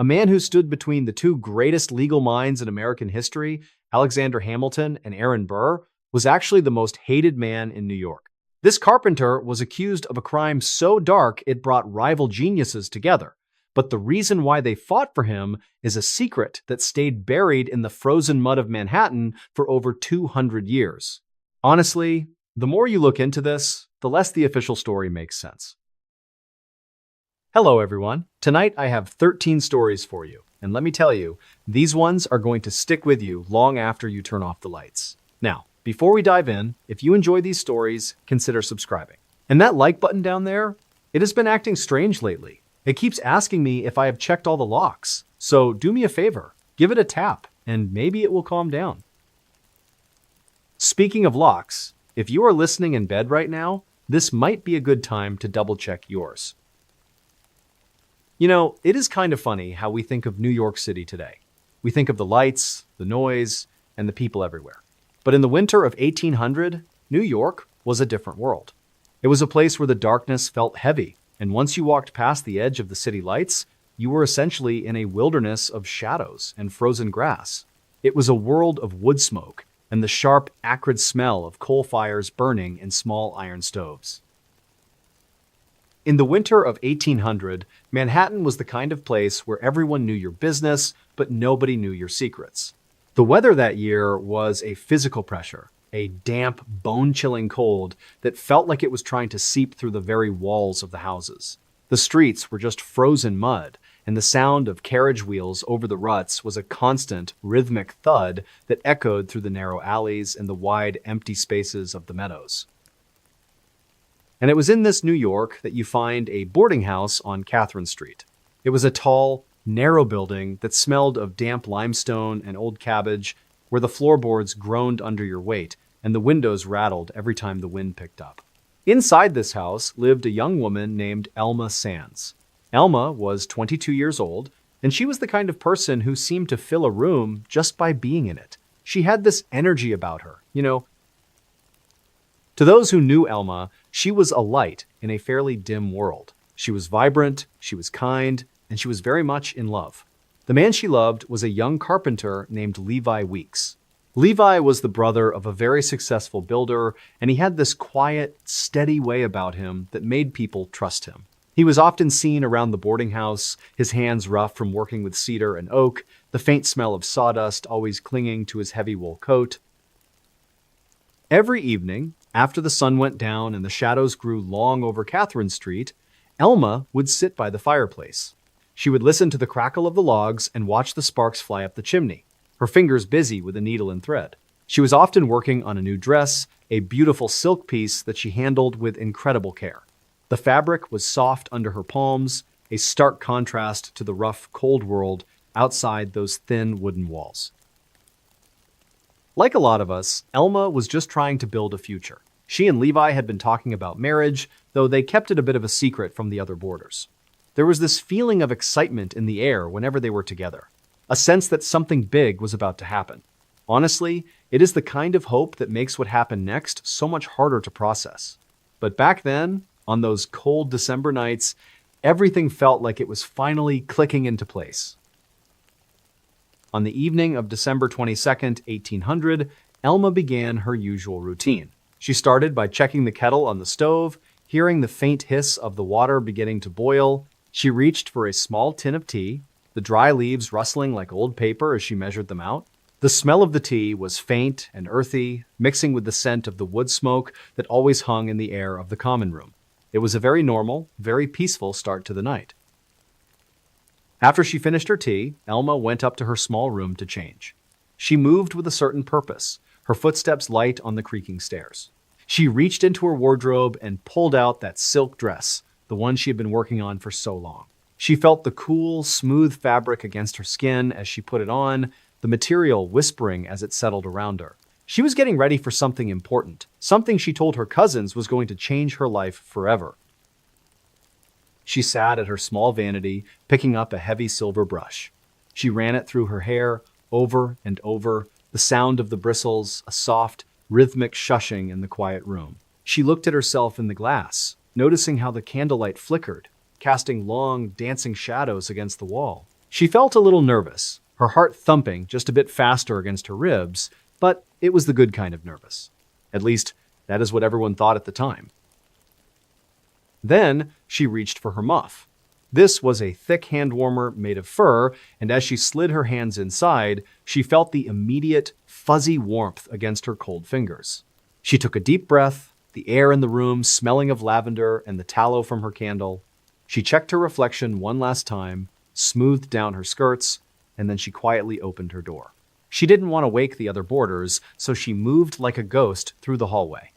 A man who stood between the two greatest legal minds in American history, Alexander Hamilton and Aaron Burr, was actually the most hated man in New York. This carpenter was accused of a crime so dark it brought rival geniuses together. But the reason why they fought for him is a secret that stayed buried in the frozen mud of Manhattan for over 200 years. Honestly, the more you look into this, the less the official story makes sense. Hello everyone. Tonight I have 13 stories for you, and let me tell you, these ones are going to stick with you long after you turn off the lights. Now, before we dive in, if you enjoy these stories, consider subscribing. And that like button down there, it has been acting strange lately. It keeps asking me if I have checked all the locks. So do me a favor, give it a tap, and maybe it will calm down. Speaking of locks, if you are listening in bed right now, this might be a good time to double check yours. You know, it is kind of funny how we think of New York City today. We think of the lights, the noise, and the people everywhere. But in the winter of 1800, New York was a different world. It was a place where the darkness felt heavy, and once you walked past the edge of the city lights, you were essentially in a wilderness of shadows and frozen grass. It was a world of wood smoke and the sharp, acrid smell of coal fires burning in small iron stoves. In the winter of 1800, Manhattan was the kind of place where everyone knew your business, but nobody knew your secrets. The weather that year was a physical pressure, a damp, bone-chilling cold that felt like it was trying to seep through the very walls of the houses. The streets were just frozen mud, and the sound of carriage wheels over the ruts was a constant, rhythmic thud that echoed through the narrow alleys and the wide, empty spaces of the meadows. And it was in this New York that you find a boarding house on Catherine Street. It was a tall, narrow building that smelled of damp limestone and old cabbage, where the floorboards groaned under your weight and the windows rattled every time the wind picked up. Inside this house lived a young woman named Elma Sands. Elma was 22 years old, and she was the kind of person who seemed to fill a room just by being in it. She had this energy about her, To those who knew Elma, she was a light in a fairly dim world. She was vibrant, she was kind, and she was very much in love. The man she loved was a young carpenter named Levi Weeks. Levi was the brother of a very successful builder, and he had this quiet, steady way about him that made people trust him. He was often seen around the boarding house, his hands rough from working with cedar and oak, the faint smell of sawdust always clinging to his heavy wool coat. Every evening, after the sun went down and the shadows grew long over Catherine Street, Elma would sit by the fireplace. She would listen to the crackle of the logs and watch the sparks fly up the chimney, her fingers busy with a needle and thread. She was often working on a new dress, a beautiful silk piece that she handled with incredible care. The fabric was soft under her palms, a stark contrast to the rough, cold world outside those thin wooden walls. Like a lot of us, Elma was just trying to build a future. She and Levi had been talking about marriage, though they kept it a bit of a secret from the other boarders. There was this feeling of excitement in the air whenever they were together, a sense that something big was about to happen. Honestly, it is the kind of hope that makes what happened next so much harder to process. But back then, on those cold December nights, everything felt like it was finally clicking into place. On the evening of December 22nd, 1800, Elma began her usual routine. She started by checking the kettle on the stove, hearing the faint hiss of the water beginning to boil. She reached for a small tin of tea, the dry leaves rustling like old paper as she measured them out. The smell of the tea was faint and earthy, mixing with the scent of the wood smoke that always hung in the air of the common room. It was a very normal, very peaceful start to the night. After she finished her tea, Elma went up to her small room to change. She moved with a certain purpose, her footsteps light on the creaking stairs. She reached into her wardrobe and pulled out that silk dress, the one she had been working on for so long. She felt the cool, smooth fabric against her skin as she put it on, the material whispering as it settled around her. She was getting ready for something important, something she told her cousins was going to change her life forever. She sat at her small vanity, picking up a heavy silver brush. She ran it through her hair, over and over, the sound of the bristles, a soft, rhythmic shushing in the quiet room. She looked at herself in the glass, noticing how the candlelight flickered, casting long, dancing shadows against the wall. She felt a little nervous, her heart thumping just a bit faster against her ribs, but it was the good kind of nervous. At least, that is what everyone thought at the time. Then, she reached for her muff. This was a thick hand warmer made of fur, and as she slid her hands inside, she felt the immediate, fuzzy warmth against her cold fingers. She took a deep breath, the air in the room smelling of lavender and the tallow from her candle. She checked her reflection one last time, smoothed down her skirts, and then she quietly opened her door. She didn't want to wake the other boarders, so she moved like a ghost through the hallway.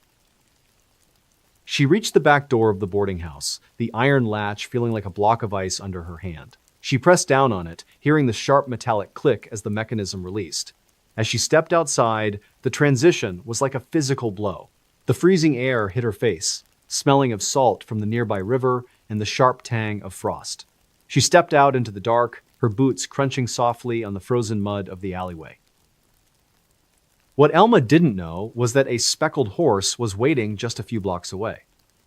She reached the back door of the boarding house, the iron latch feeling like a block of ice under her hand. She pressed down on it, hearing the sharp metallic click as the mechanism released. As she stepped outside, the transition was like a physical blow. The freezing air hit her face, smelling of salt from the nearby river and the sharp tang of frost. She stepped out into the dark, her boots crunching softly on the frozen mud of the alleyway. What Elma didn't know was that a speckled horse was waiting just a few blocks away.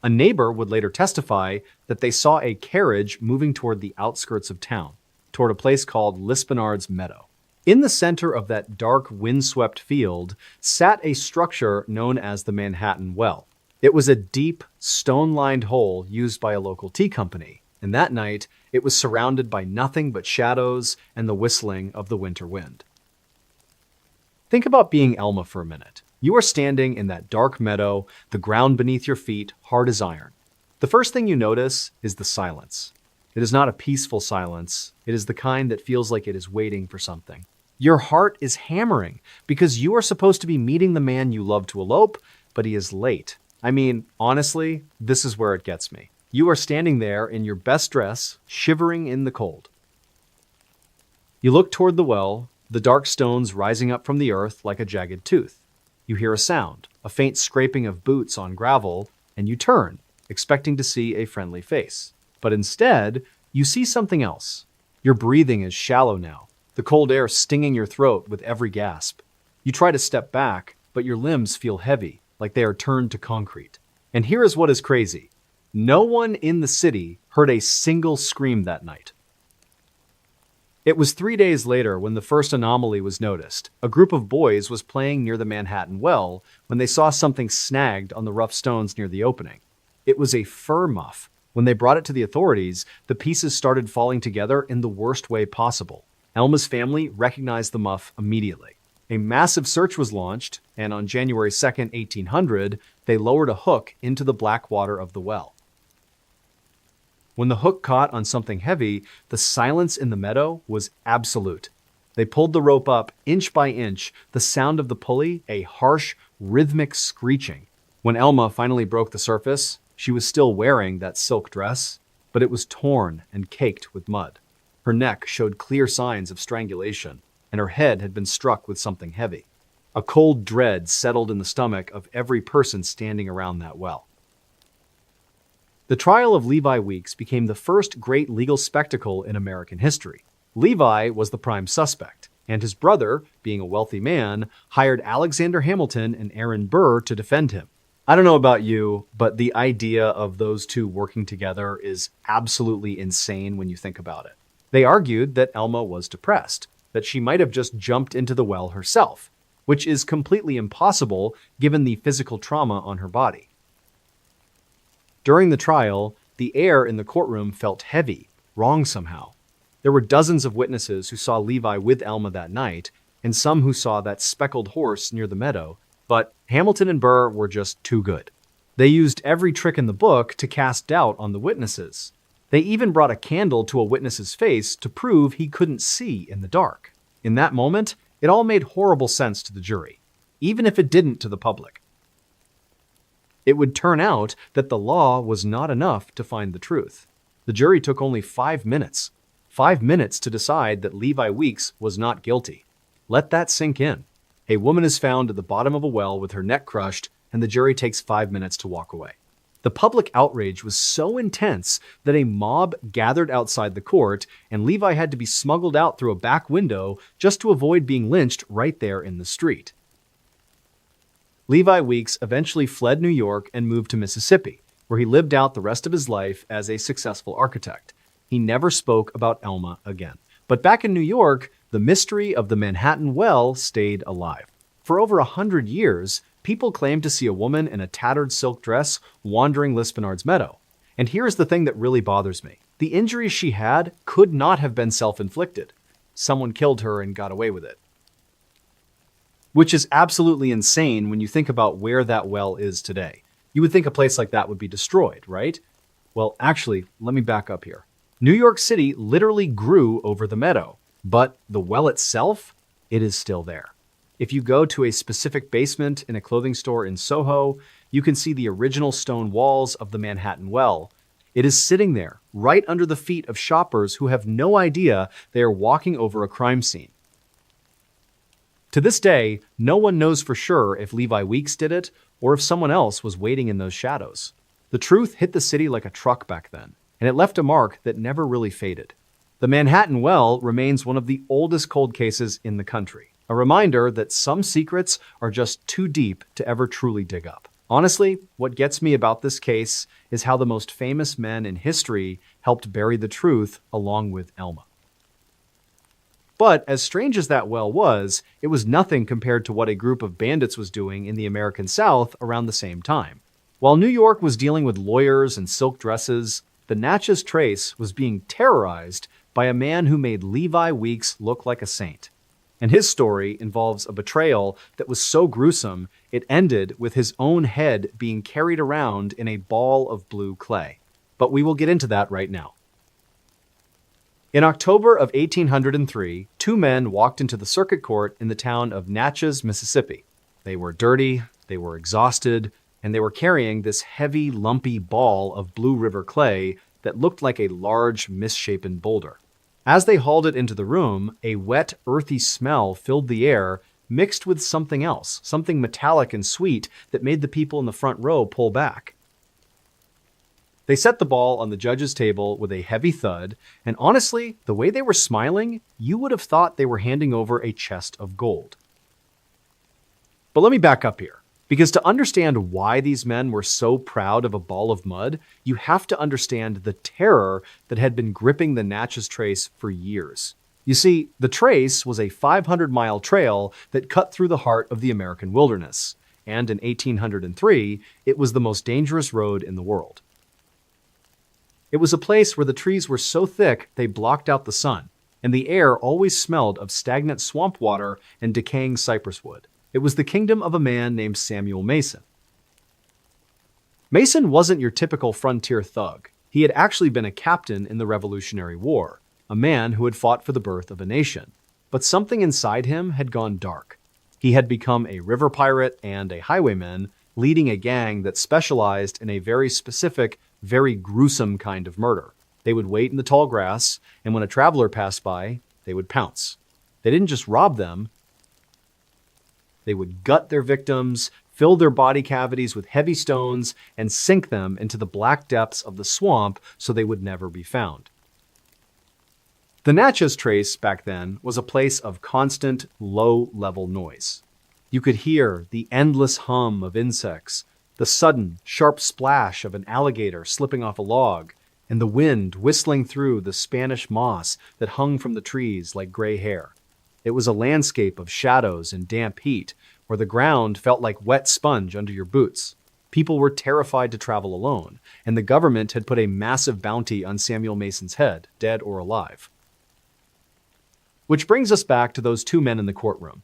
A neighbor would later testify that they saw a carriage moving toward the outskirts of town, toward a place called Lispinard's Meadow. In the center of that dark, windswept field sat a structure known as the Manhattan Well. It was a deep, stone-lined hole used by a local tea company, and that night it was surrounded by nothing but shadows and the whistling of the winter wind. Think about being Elma for a minute. You are standing in that dark meadow, the ground beneath your feet hard as iron. The first thing you notice is the silence. It is not a peaceful silence. It is the kind that feels like it is waiting for something. Your heart is hammering because you are supposed to be meeting the man you love to elope, but he is late. I mean, honestly, this is where it gets me. You are standing there in your best dress, shivering in the cold. You look toward the well, the dark stones rising up from the earth like a jagged tooth. You hear a sound, a faint scraping of boots on gravel, and you turn, expecting to see a friendly face. But instead, you see something else. Your breathing is shallow now, the cold air stinging your throat with every gasp. You try to step back, but your limbs feel heavy, like they are turned to concrete. And here is what is crazy. No one in the city heard a single scream that night. It was 3 days later when the first anomaly was noticed. A group of boys was playing near the Manhattan Well when they saw something snagged on the rough stones near the opening. It was a fur muff. When they brought it to the authorities, the pieces started falling together in the worst way possible. Elma's family recognized the muff immediately. A massive search was launched, and on January 2nd, 1800, they lowered a hook into the black water of the well. When the hook caught on something heavy, the silence in the meadow was absolute. They pulled the rope up inch by inch, the sound of the pulley a harsh, rhythmic screeching. When Elma finally broke the surface, she was still wearing that silk dress, but it was torn and caked with mud. Her neck showed clear signs of strangulation, and her head had been struck with something heavy. A cold dread settled in the stomach of every person standing around that well. The trial of Levi Weeks became the first great legal spectacle in American history. Levi was the prime suspect, and his brother, being a wealthy man, hired Alexander Hamilton and Aaron Burr to defend him. I don't know about you, but the idea of those two working together is absolutely insane when you think about it. They argued that Elma was depressed, that she might have just jumped into the well herself, which is completely impossible given the physical trauma on her body. During the trial, the air in the courtroom felt heavy, wrong somehow. There were dozens of witnesses who saw Levi with Elma that night, and some who saw that speckled horse near the meadow, but Hamilton and Burr were just too good. They used every trick in the book to cast doubt on the witnesses. They even brought a candle to a witness's face to prove he couldn't see in the dark. In that moment, it all made horrible sense to the jury, even if it didn't to the public. It would turn out that the law was not enough to find the truth. The jury took only 5 minutes. 5 minutes to decide that Levi Weeks was not guilty. Let that sink in. A woman is found at the bottom of a well with her neck crushed, and the jury takes 5 minutes to walk away. The public outrage was so intense that a mob gathered outside the court, and Levi had to be smuggled out through a back window just to avoid being lynched right there in the street. Levi Weeks eventually fled New York and moved to Mississippi, where he lived out the rest of his life as a successful architect. He never spoke about Elma again. But back in New York, the mystery of the Manhattan Well stayed alive. For over 100 years, people claimed to see a woman in a tattered silk dress wandering Lispenard's meadow. And here's the thing that really bothers me. The injuries she had could not have been self-inflicted. Someone killed her and got away with it. Which is absolutely insane when you think about where that well is today. You would think a place like that would be destroyed, right? Well, actually, let me back up here. New York City literally grew over the meadow, but the well itself, it is still there. If you go to a specific basement in a clothing store in Soho, you can see the original stone walls of the Manhattan Well. It is sitting there, right under the feet of shoppers who have no idea they are walking over a crime scene. To this day, no one knows for sure if Levi Weeks did it or if someone else was waiting in those shadows. The truth hit the city like a truck back then, and it left a mark that never really faded. The Manhattan Well remains one of the oldest cold cases in the country, a reminder that some secrets are just too deep to ever truly dig up. Honestly, what gets me about this case is how the most famous men in history helped bury the truth along with Elma. But as strange as that well was, it was nothing compared to what a group of bandits was doing in the American South around the same time. While New York was dealing with lawyers and silk dresses, the Natchez Trace was being terrorized by a man who made Levi Weeks look like a saint. And his story involves a betrayal that was so gruesome, it ended with his own head being carried around in a ball of blue clay. But we will get into that right now. In October of 1803, two men walked into the circuit court in the town of Natchez, Mississippi. They were dirty, they were exhausted, and they were carrying this heavy, lumpy ball of Blue River clay that looked like a large, misshapen boulder. As they hauled it into the room, a wet, earthy smell filled the air, mixed with something else, something metallic and sweet that made the people in the front row pull back. They set the ball on the judge's table with a heavy thud, and honestly, the way they were smiling, you would have thought they were handing over a chest of gold. But let me back up here, because to understand why these men were so proud of a ball of mud, you have to understand the terror that had been gripping the Natchez Trace for years. You see, the Trace was a 500-mile trail that cut through the heart of the American wilderness, and in 1803, it was the most dangerous road in the world. It was a place where the trees were so thick they blocked out the sun, and the air always smelled of stagnant swamp water and decaying cypress wood. It was the kingdom of a man named Samuel Mason. Mason wasn't your typical frontier thug. He had actually been a captain in the Revolutionary War, a man who had fought for the birth of a nation. But something inside him had gone dark. He had become a river pirate and a highwayman, leading a gang that specialized in a very specific, very gruesome kind of murder. They would wait in the tall grass, and when a traveler passed by, they would pounce. They didn't just rob them. They would gut their victims, fill their body cavities with heavy stones, and sink them into the black depths of the swamp so they would never be found. The Natchez Trace back then was a place of constant, low-level noise. You could hear the endless hum of insects, the sudden, sharp splash of an alligator slipping off a log, and the wind whistling through the Spanish moss that hung from the trees like gray hair. It was a landscape of shadows and damp heat, where the ground felt like wet sponge under your boots. People were terrified to travel alone, and the government had put a massive bounty on Samuel Mason's head, dead or alive. Which brings us back to those two men in the courtroom.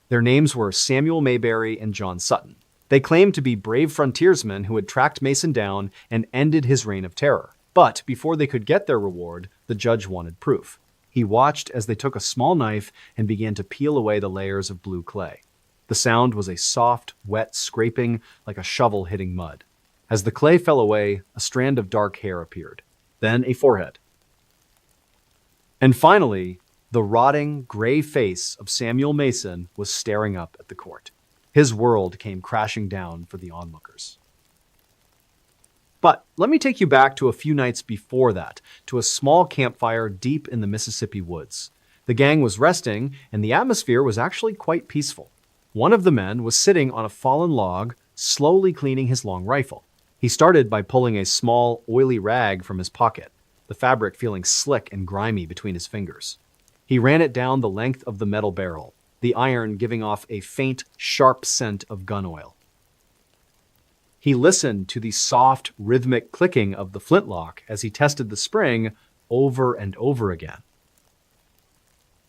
Their names were Samuel Mayberry and John Sutton. They claimed to be brave frontiersmen who had tracked Mason down and ended his reign of terror. But before they could get their reward, the judge wanted proof. He watched as they took a small knife and began to peel away the layers of blue clay. The sound was a soft, wet scraping like a shovel hitting mud. As the clay fell away, a strand of dark hair appeared. Then a forehead. And finally, the rotting, gray face of Samuel Mason was staring up at the court. His world came crashing down for the onlookers. But let me take you back to a few nights before that, to a small campfire deep in the Mississippi woods. The gang was resting, and the atmosphere was actually quite peaceful. One of the men was sitting on a fallen log, slowly cleaning his long rifle. He started by pulling a small, oily rag from his pocket. the fabric feeling slick and grimy between his fingers. He ran it down the length of the metal barrel, the iron giving off a faint, sharp scent of gun oil. He listened to the soft, rhythmic clicking of the flintlock as he tested the spring over and over again.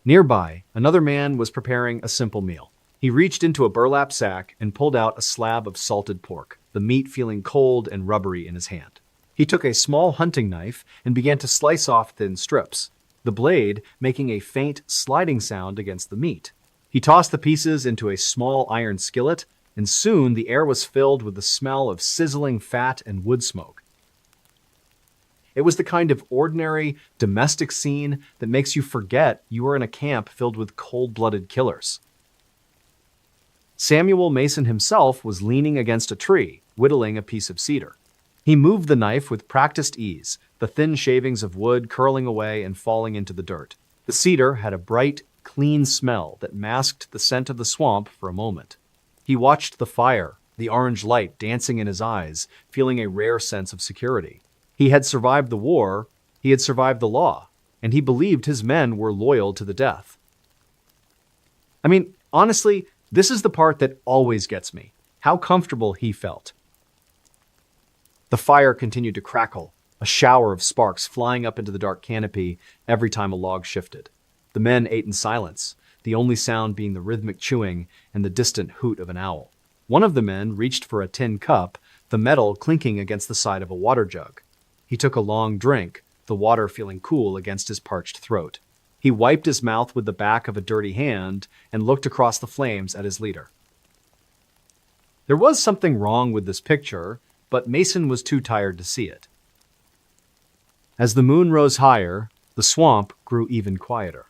Nearby, another man was preparing a simple meal. He reached into a burlap sack and pulled out a slab of salted pork, the meat feeling cold and rubbery in his hand. He took a small hunting knife and began to slice off thin strips, the blade making a faint sliding sound against the meat. He tossed the pieces into a small iron skillet, and soon the air was filled with the smell of sizzling fat and wood smoke. It was the kind of ordinary, domestic scene that makes you forget you are in a camp filled with cold-blooded killers. Samuel Mason himself was leaning against a tree, whittling a piece of cedar. He moved the knife with practiced ease, the thin shavings of wood curling away and falling into the dirt. The cedar had a bright, clean smell that masked the scent of the swamp for a moment. He watched the fire, the orange light dancing in his eyes, feeling a rare sense of security. He had survived the war, he had survived the law, and he believed his men were loyal to the death. I mean, honestly, this is the part that always gets me. How comfortable he felt. The fire continued to crackle, a shower of sparks flying up into the dark canopy every time a log shifted. The men ate in silence, the only sound being the rhythmic chewing and the distant hoot of an owl. One of the men reached for a tin cup, the metal clinking against the side of a water jug. He took a long drink, the water feeling cool against his parched throat. He wiped his mouth with the back of a dirty hand and looked across the flames at his leader. There was something wrong with this picture, but Mason was too tired to see it. As the moon rose higher, the swamp grew even quieter.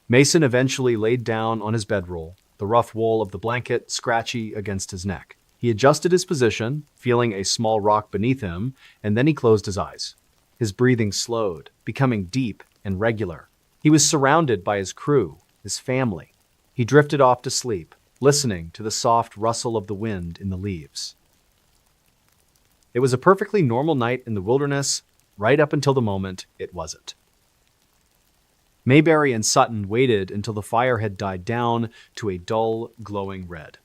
Mason eventually laid down on his bedroll, the rough wool of the blanket scratchy against his neck. He adjusted his position, feeling a small rock beneath him, and then he closed his eyes. His breathing slowed, becoming deep and regular. He was surrounded by his crew, his family. He drifted off to sleep, listening to the soft rustle of the wind in the leaves. It was a perfectly normal night in the wilderness, right up until the moment it wasn't. Mayberry and Sutton waited until the fire had died down to a dull, glowing red.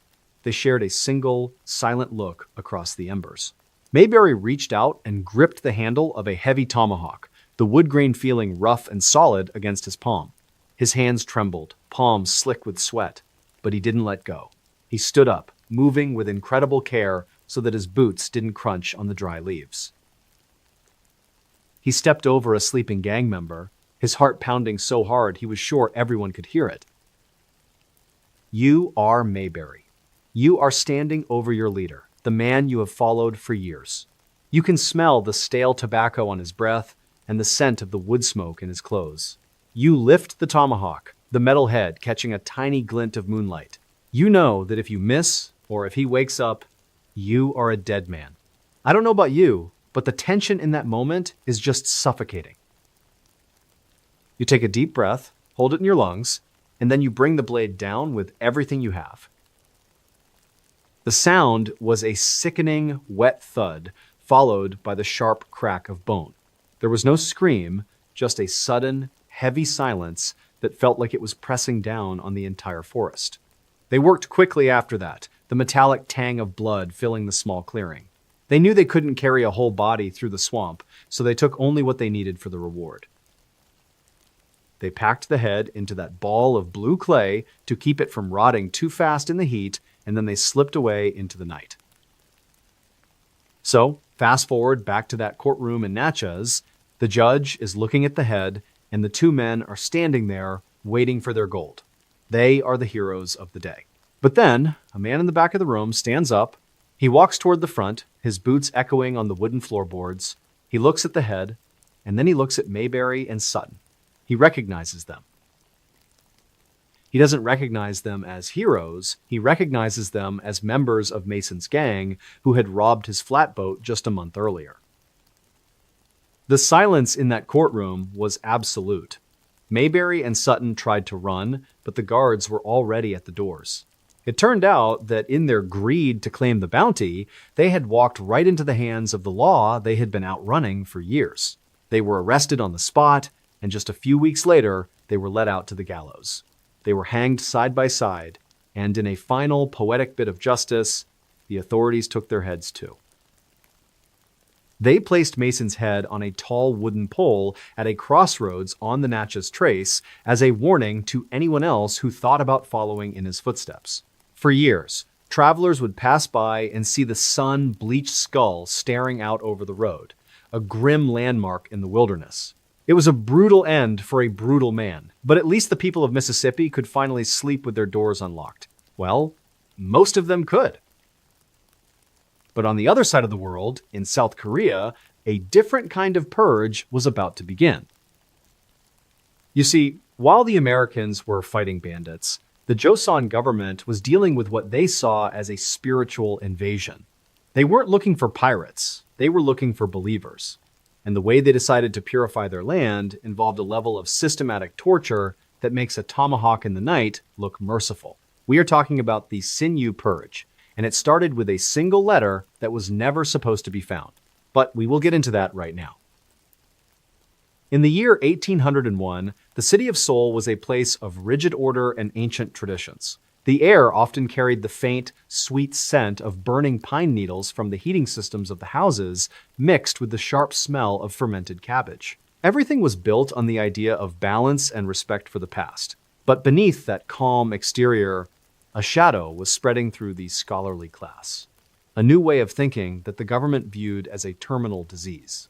They shared a single, silent look across the embers. Mayberry reached out and gripped the handle of a heavy tomahawk, the wood grain feeling rough and solid against his palm. His hands trembled, palms slick with sweat, but he didn't let go. He stood up, moving with incredible care so that his boots didn't crunch on the dry leaves. He stepped over a sleeping gang member, his heart pounding so hard he was sure everyone could hear it. You are Mayberry. You are standing over your leader, the man you have followed for years. You can smell the stale tobacco on his breath and the scent of the wood smoke in his clothes. You lift the tomahawk, the metal head catching a tiny glint of moonlight. You know that if you miss, or if he wakes up, you are a dead man. I don't know about you, but the tension in that moment is just suffocating. You take a deep breath, hold it in your lungs, and then you bring the blade down with everything you have. The sound was a sickening, wet thud, followed by the sharp crack of bone. There was no scream, just a sudden, heavy silence that felt like it was pressing down on the entire forest. They worked quickly after that, the metallic tang of blood filling the small clearing. They knew they couldn't carry a whole body through the swamp, so they took only what they needed for the reward. They packed the head into that ball of blue clay to keep it from rotting too fast in the heat, and then they slipped away into the night. So, fast forward back to that courtroom in Natchez, the judge is looking at the head, and the two men are standing there waiting for their gold. They are the heroes of the day. But then, a man in the back of the room stands up. He walks toward the front, his boots echoing on the wooden floorboards. He looks at the head, and then he looks at Mayberry and Sutton. He recognizes them. He doesn't recognize them as heroes. He recognizes them as members of Mason's gang who had robbed his flatboat just a month earlier. The silence in that courtroom was absolute. Mayberry and Sutton tried to run, but the guards were already at the doors. It turned out that in their greed to claim the bounty, they had walked right into the hands of the law they had been outrunning for years. They were arrested on the spot, and just a few weeks later, they were led out to the gallows. They were hanged side by side, and in a final poetic bit of justice, the authorities took their heads too. They placed Mason's head on a tall wooden pole at a crossroads on the Natchez Trace as a warning to anyone else who thought about following in his footsteps. For years, travelers would pass by and see the sun-bleached skull staring out over the road, a grim landmark in the wilderness. It was a brutal end for a brutal man, but at least the people of Mississippi could finally sleep with their doors unlocked. Well, most of them could. But on the other side of the world, in South Korea, a different kind of purge was about to begin. You see, while the Americans were fighting bandits, the Joseon government was dealing with what they saw as a spiritual invasion. They weren't looking for pirates, they were looking for believers. And the way they decided to purify their land involved a level of systematic torture that makes a tomahawk in the night look merciful. We are talking about the Sinew Purge, and it started with a single letter that was never supposed to be found. But we will get into that right now. In the year 1801, the city of Seoul was a place of rigid order and ancient traditions. The air often carried the faint, sweet scent of burning pine needles from the heating systems of the houses, mixed with the sharp smell of fermented cabbage. Everything was built on the idea of balance and respect for the past. But beneath that calm exterior, a shadow was spreading through the scholarly class. A new way of thinking that the government viewed as a terminal disease.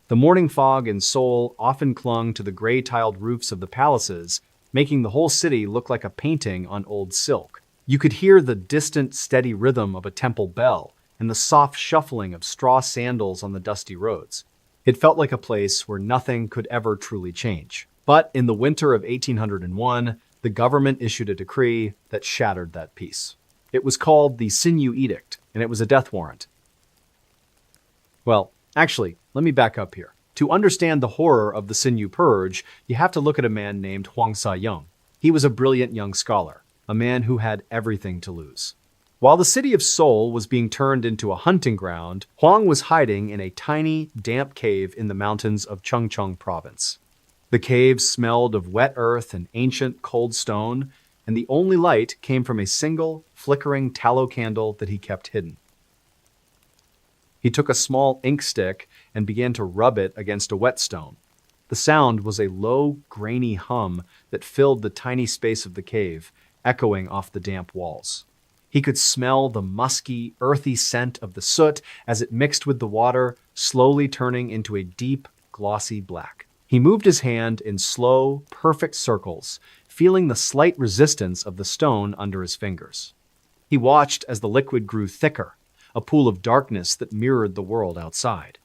The morning fog in Seoul often clung to the gray-tiled roofs of the palaces, making the whole city look like a painting on old silk. You could hear the distant, steady rhythm of a temple bell and the soft shuffling of straw sandals on the dusty roads. It felt like a place where nothing could ever truly change. But in the winter of 1801, the government issued a decree that shattered that peace. It was called the Sinew Edict, and it was a death warrant. Well, actually, let me back up here. To understand the horror of the Sinew Purge, you have to look at a man named Hwang Sa-young. He was a brilliant young scholar, a man who had everything to lose. While the city of Seoul was being turned into a hunting ground, Hwang was hiding in a tiny, damp cave in the mountains of Chungcheong province. The cave smelled of wet earth and ancient, cold stone, and the only light came from a single, flickering tallow candle that he kept hidden. He took a small ink stick and began to rub it against a whetstone. The sound was a low, grainy hum that filled the tiny space of the cave, echoing off the damp walls. He could smell the musky, earthy scent of the soot as it mixed with the water, slowly turning into a deep, glossy black. He moved his hand in slow, perfect circles, feeling the slight resistance of the stone under his fingers. He watched as the liquid grew thicker, a pool of darkness that mirrored the world outside.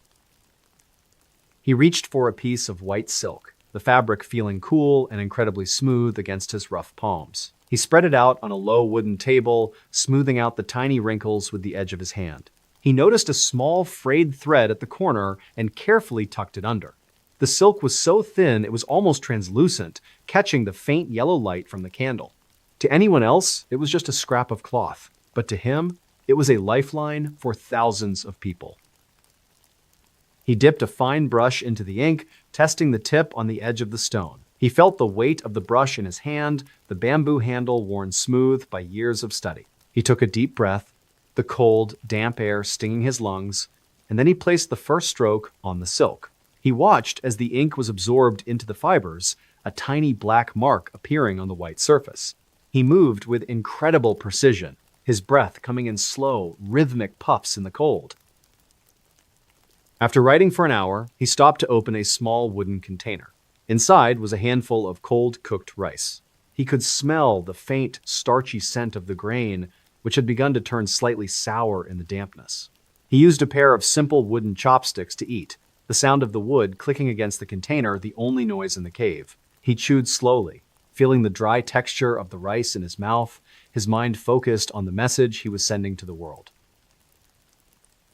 He reached for a piece of white silk, the fabric feeling cool and incredibly smooth against his rough palms. He spread it out on a low wooden table, smoothing out the tiny wrinkles with the edge of his hand. He noticed a small frayed thread at the corner and carefully tucked it under. The silk was so thin it was almost translucent, catching the faint yellow light from the candle. To anyone else, it was just a scrap of cloth, but to him, it was a lifeline for thousands of people. He dipped a fine brush into the ink, testing the tip on the edge of the stone. He felt the weight of the brush in his hand, the bamboo handle worn smooth by years of study. He took a deep breath, the cold, damp air stinging his lungs, and then he placed the first stroke on the silk. He watched as the ink was absorbed into the fibers, a tiny black mark appearing on the white surface. He moved with incredible precision, his breath coming in slow, rhythmic puffs in the cold. After writing for an hour, he stopped to open a small wooden container. Inside was a handful of cold cooked rice. He could smell the faint, starchy scent of the grain, which had begun to turn slightly sour in the dampness. He used a pair of simple wooden chopsticks to eat, the sound of the wood clicking against the container the only noise in the cave. He chewed slowly, feeling the dry texture of the rice in his mouth, his mind focused on the message he was sending to the world.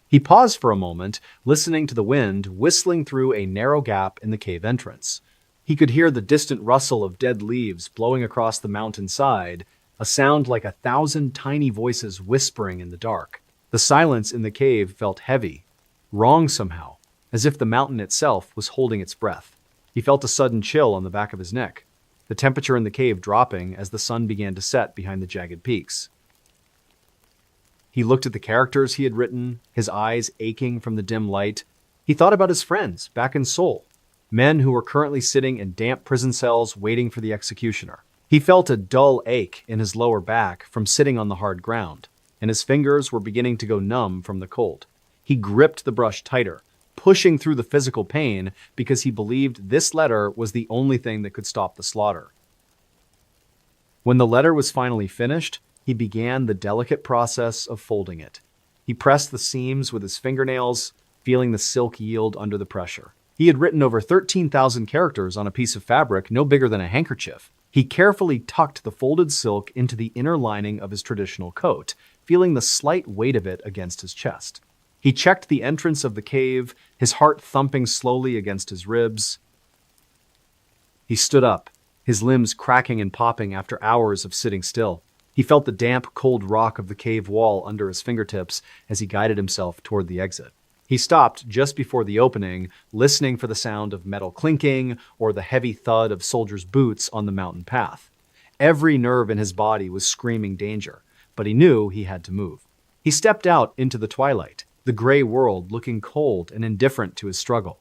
He paused for a moment, listening to the wind whistling through a narrow gap in the cave entrance. He could hear the distant rustle of dead leaves blowing across the mountainside, a sound like 1,000 tiny voices whispering in the dark. The silence in the cave felt heavy, wrong somehow, as if the mountain itself was holding its breath. He felt a sudden chill on the back of his neck, the temperature in the cave dropping as the sun began to set behind the jagged peaks. He looked at the characters he had written, his eyes aching from the dim light. He thought about his friends back in Seoul, men who were currently sitting in damp prison cells waiting for the executioner. He felt a dull ache in his lower back from sitting on the hard ground, and his fingers were beginning to go numb from the cold. He gripped the brush tighter, pushing through the physical pain because he believed this letter was the only thing that could stop the slaughter. When the letter was finally finished, he began the delicate process of folding it. He pressed the seams with his fingernails, feeling the silk yield under the pressure. He had written over 13,000 characters on a piece of fabric no bigger than a handkerchief. He carefully tucked the folded silk into the inner lining of his traditional coat, feeling the slight weight of it against his chest. He checked the entrance of the cave, his heart thumping slowly against his ribs. He stood up, his limbs cracking and popping after hours of sitting still. He felt the damp, cold rock of the cave wall under his fingertips as he guided himself toward the exit. He stopped just before the opening, listening for the sound of metal clinking or the heavy thud of soldiers' boots on the mountain path. Every nerve in his body was screaming danger, but he knew he had to move. He stepped out into the twilight, the gray world looking cold and indifferent to his struggle.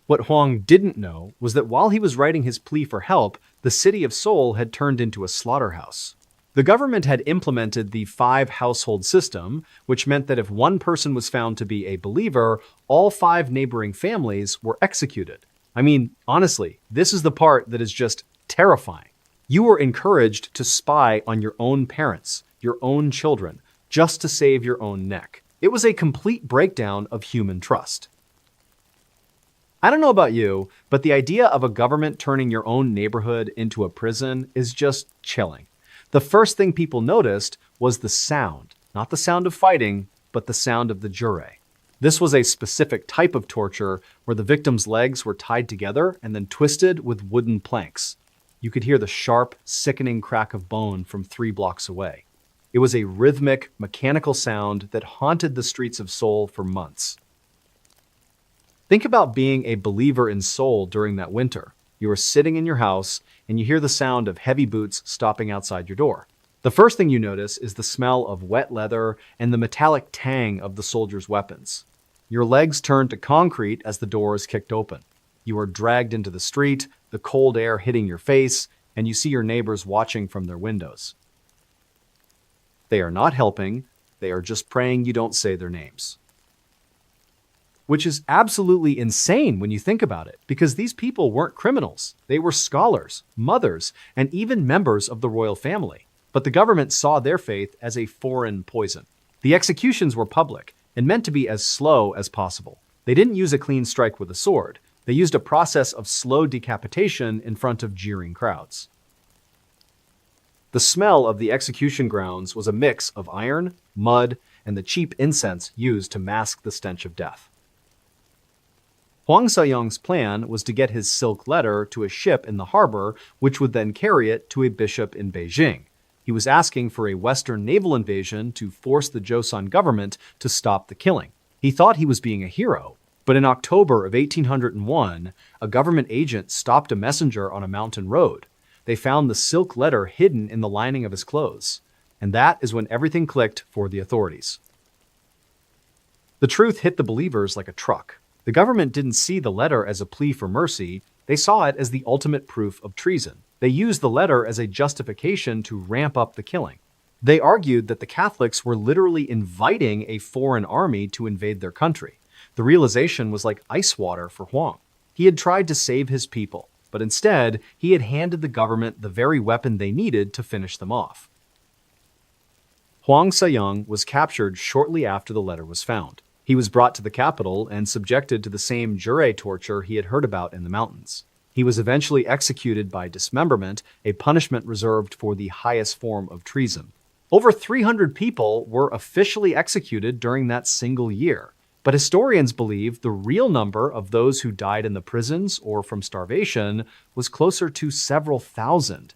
What Huang didn't know was that while he was writing his plea for help, the city of Seoul had turned into a slaughterhouse. The government had implemented the 5-household system, which meant that if one person was found to be a believer, all 5 neighboring families were executed. I mean, honestly, this is the part that is just terrifying. You were encouraged to spy on your own parents, your own children, just to save your own neck. It was a complete breakdown of human trust. I don't know about you, but the idea of a government turning your own neighborhood into a prison is just chilling. The first thing people noticed was the sound, not the sound of fighting, but the sound of the jure. This was a specific type of torture where the victim's legs were tied together and then twisted with wooden planks. You could hear the sharp, sickening crack of bone from 3 blocks away. It was a rhythmic, mechanical sound that haunted the streets of Seoul for months. Think about being a believer in Seoul during that winter. You are sitting in your house and you hear the sound of heavy boots stopping outside your door. The first thing you notice is the smell of wet leather and the metallic tang of the soldiers' weapons. Your legs turn to concrete as the door is kicked open. You are dragged into the street, the cold air hitting your face, and you see your neighbors watching from their windows. They are not helping, they are just praying you don't say their names. Which is absolutely insane when you think about it, because these people weren't criminals. They were scholars, mothers, and even members of the royal family. But the government saw their faith as a foreign poison. The executions were public and meant to be as slow as possible. They didn't use a clean strike with a sword. They used a process of slow decapitation in front of jeering crowds. The smell of the execution grounds was a mix of iron, mud, and the cheap incense used to mask the stench of death. Huang Sayong's plan was to get his silk letter to a ship in the harbor, which would then carry it to a bishop in Beijing. He was asking for a Western naval invasion to force the Joseon government to stop the killing. He thought he was being a hero, but in October of 1801, a government agent stopped a messenger on a mountain road. They found the silk letter hidden in the lining of his clothes, and that is when everything clicked for the authorities. The truth hit the believers like a truck. The government didn't see the letter as a plea for mercy, they saw it as the ultimate proof of treason. They used the letter as a justification to ramp up the killing. They argued that the Catholics were literally inviting a foreign army to invade their country. The realization was like ice water for Huang. He had tried to save his people, but instead, he had handed the government the very weapon they needed to finish them off. Huang Sayong was captured shortly after the letter was found. He was brought to the capital and subjected to the same jure torture he had heard about in the mountains. He was eventually executed by dismemberment, a punishment reserved for the highest form of treason. Over 300 people were officially executed during that single year, but historians believe the real number of those who died in the prisons or from starvation was closer to several thousand.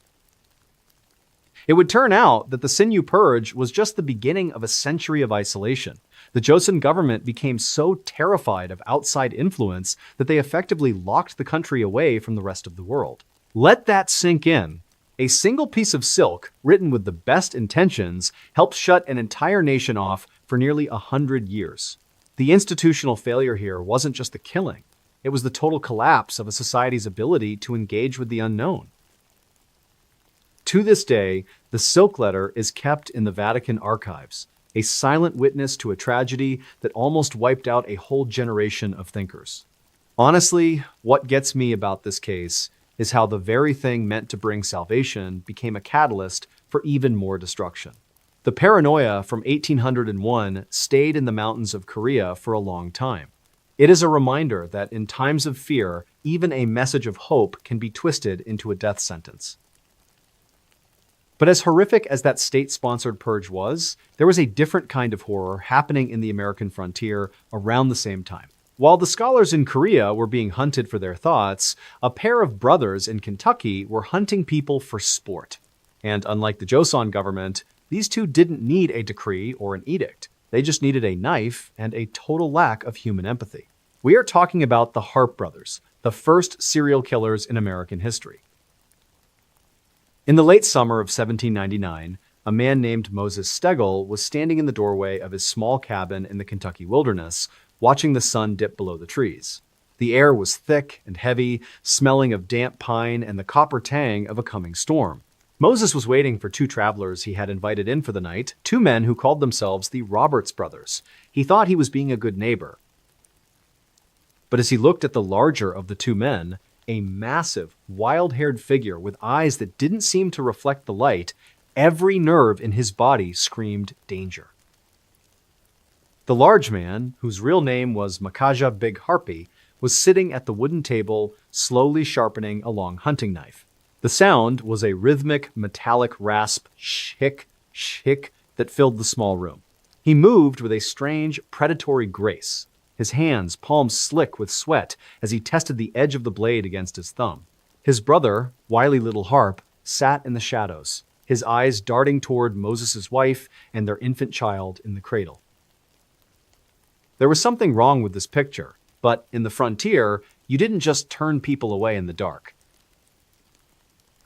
It would turn out that the Sinew Purge was just the beginning of a century of isolation. The Joseon government became so terrified of outside influence that they effectively locked the country away from the rest of the world. Let that sink in. A single piece of silk, written with the best intentions, helped shut an entire nation off for nearly 100 years. The institutional failure here wasn't just the killing. It was the total collapse of a society's ability to engage with the unknown. To this day, the Silk Letter is kept in the Vatican archives, a silent witness to a tragedy that almost wiped out a whole generation of thinkers. Honestly, what gets me about this case is how the very thing meant to bring salvation became a catalyst for even more destruction. The paranoia from 1801 stayed in the mountains of Korea for a long time. It is a reminder that in times of fear, even a message of hope can be twisted into a death sentence. But as horrific as that state-sponsored purge was, there was a different kind of horror happening in the American frontier around the same time. While the scholars in Korea were being hunted for their thoughts, a pair of brothers in Kentucky were hunting people for sport. And unlike the Joseon government, these two didn't need a decree or an edict. They just needed a knife and a total lack of human empathy. We are talking about the Harpe Brothers, the first serial killers in American history. In the late summer of 1799, a man named Moses Stegel was standing in the doorway of his small cabin in the Kentucky wilderness, watching the sun dip below the trees. The air was thick and heavy, smelling of damp pine and the copper tang of a coming storm. Moses was waiting for two travelers he had invited in for the night, two men who called themselves the Roberts brothers. He thought he was being a good neighbor. But as he looked at the larger of the two men, a massive, wild-haired figure with eyes that didn't seem to reflect the light, every nerve in his body screamed danger. The large man, whose real name was Makaja Big Harpe, was sitting at the wooden table, slowly sharpening a long hunting knife. The sound was a rhythmic, metallic rasp, shik, shik, that filled the small room. He moved with a strange, predatory grace, his hands, palms slick with sweat, as he tested the edge of the blade against his thumb. His brother, wily little Harpe, sat in the shadows, his eyes darting toward Moses' wife and their infant child in the cradle. There was something wrong with this picture, but in the frontier, you didn't just turn people away in the dark.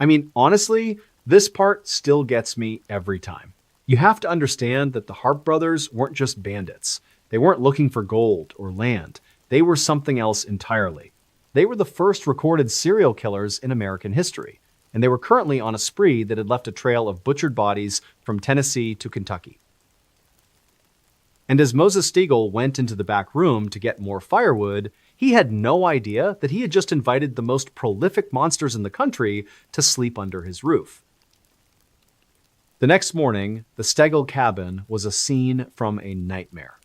I mean, honestly, this part still gets me every time. You have to understand that the Harpe brothers weren't just bandits. They weren't looking for gold or land. They were something else entirely. They were the first recorded serial killers in American history, and they were currently on a spree that had left a trail of butchered bodies from Tennessee to Kentucky. And as Moses Stegel went into the back room to get more firewood, he had no idea that he had just invited the most prolific monsters in the country to sleep under his roof. The next morning, the Stegel cabin was a scene from a nightmare.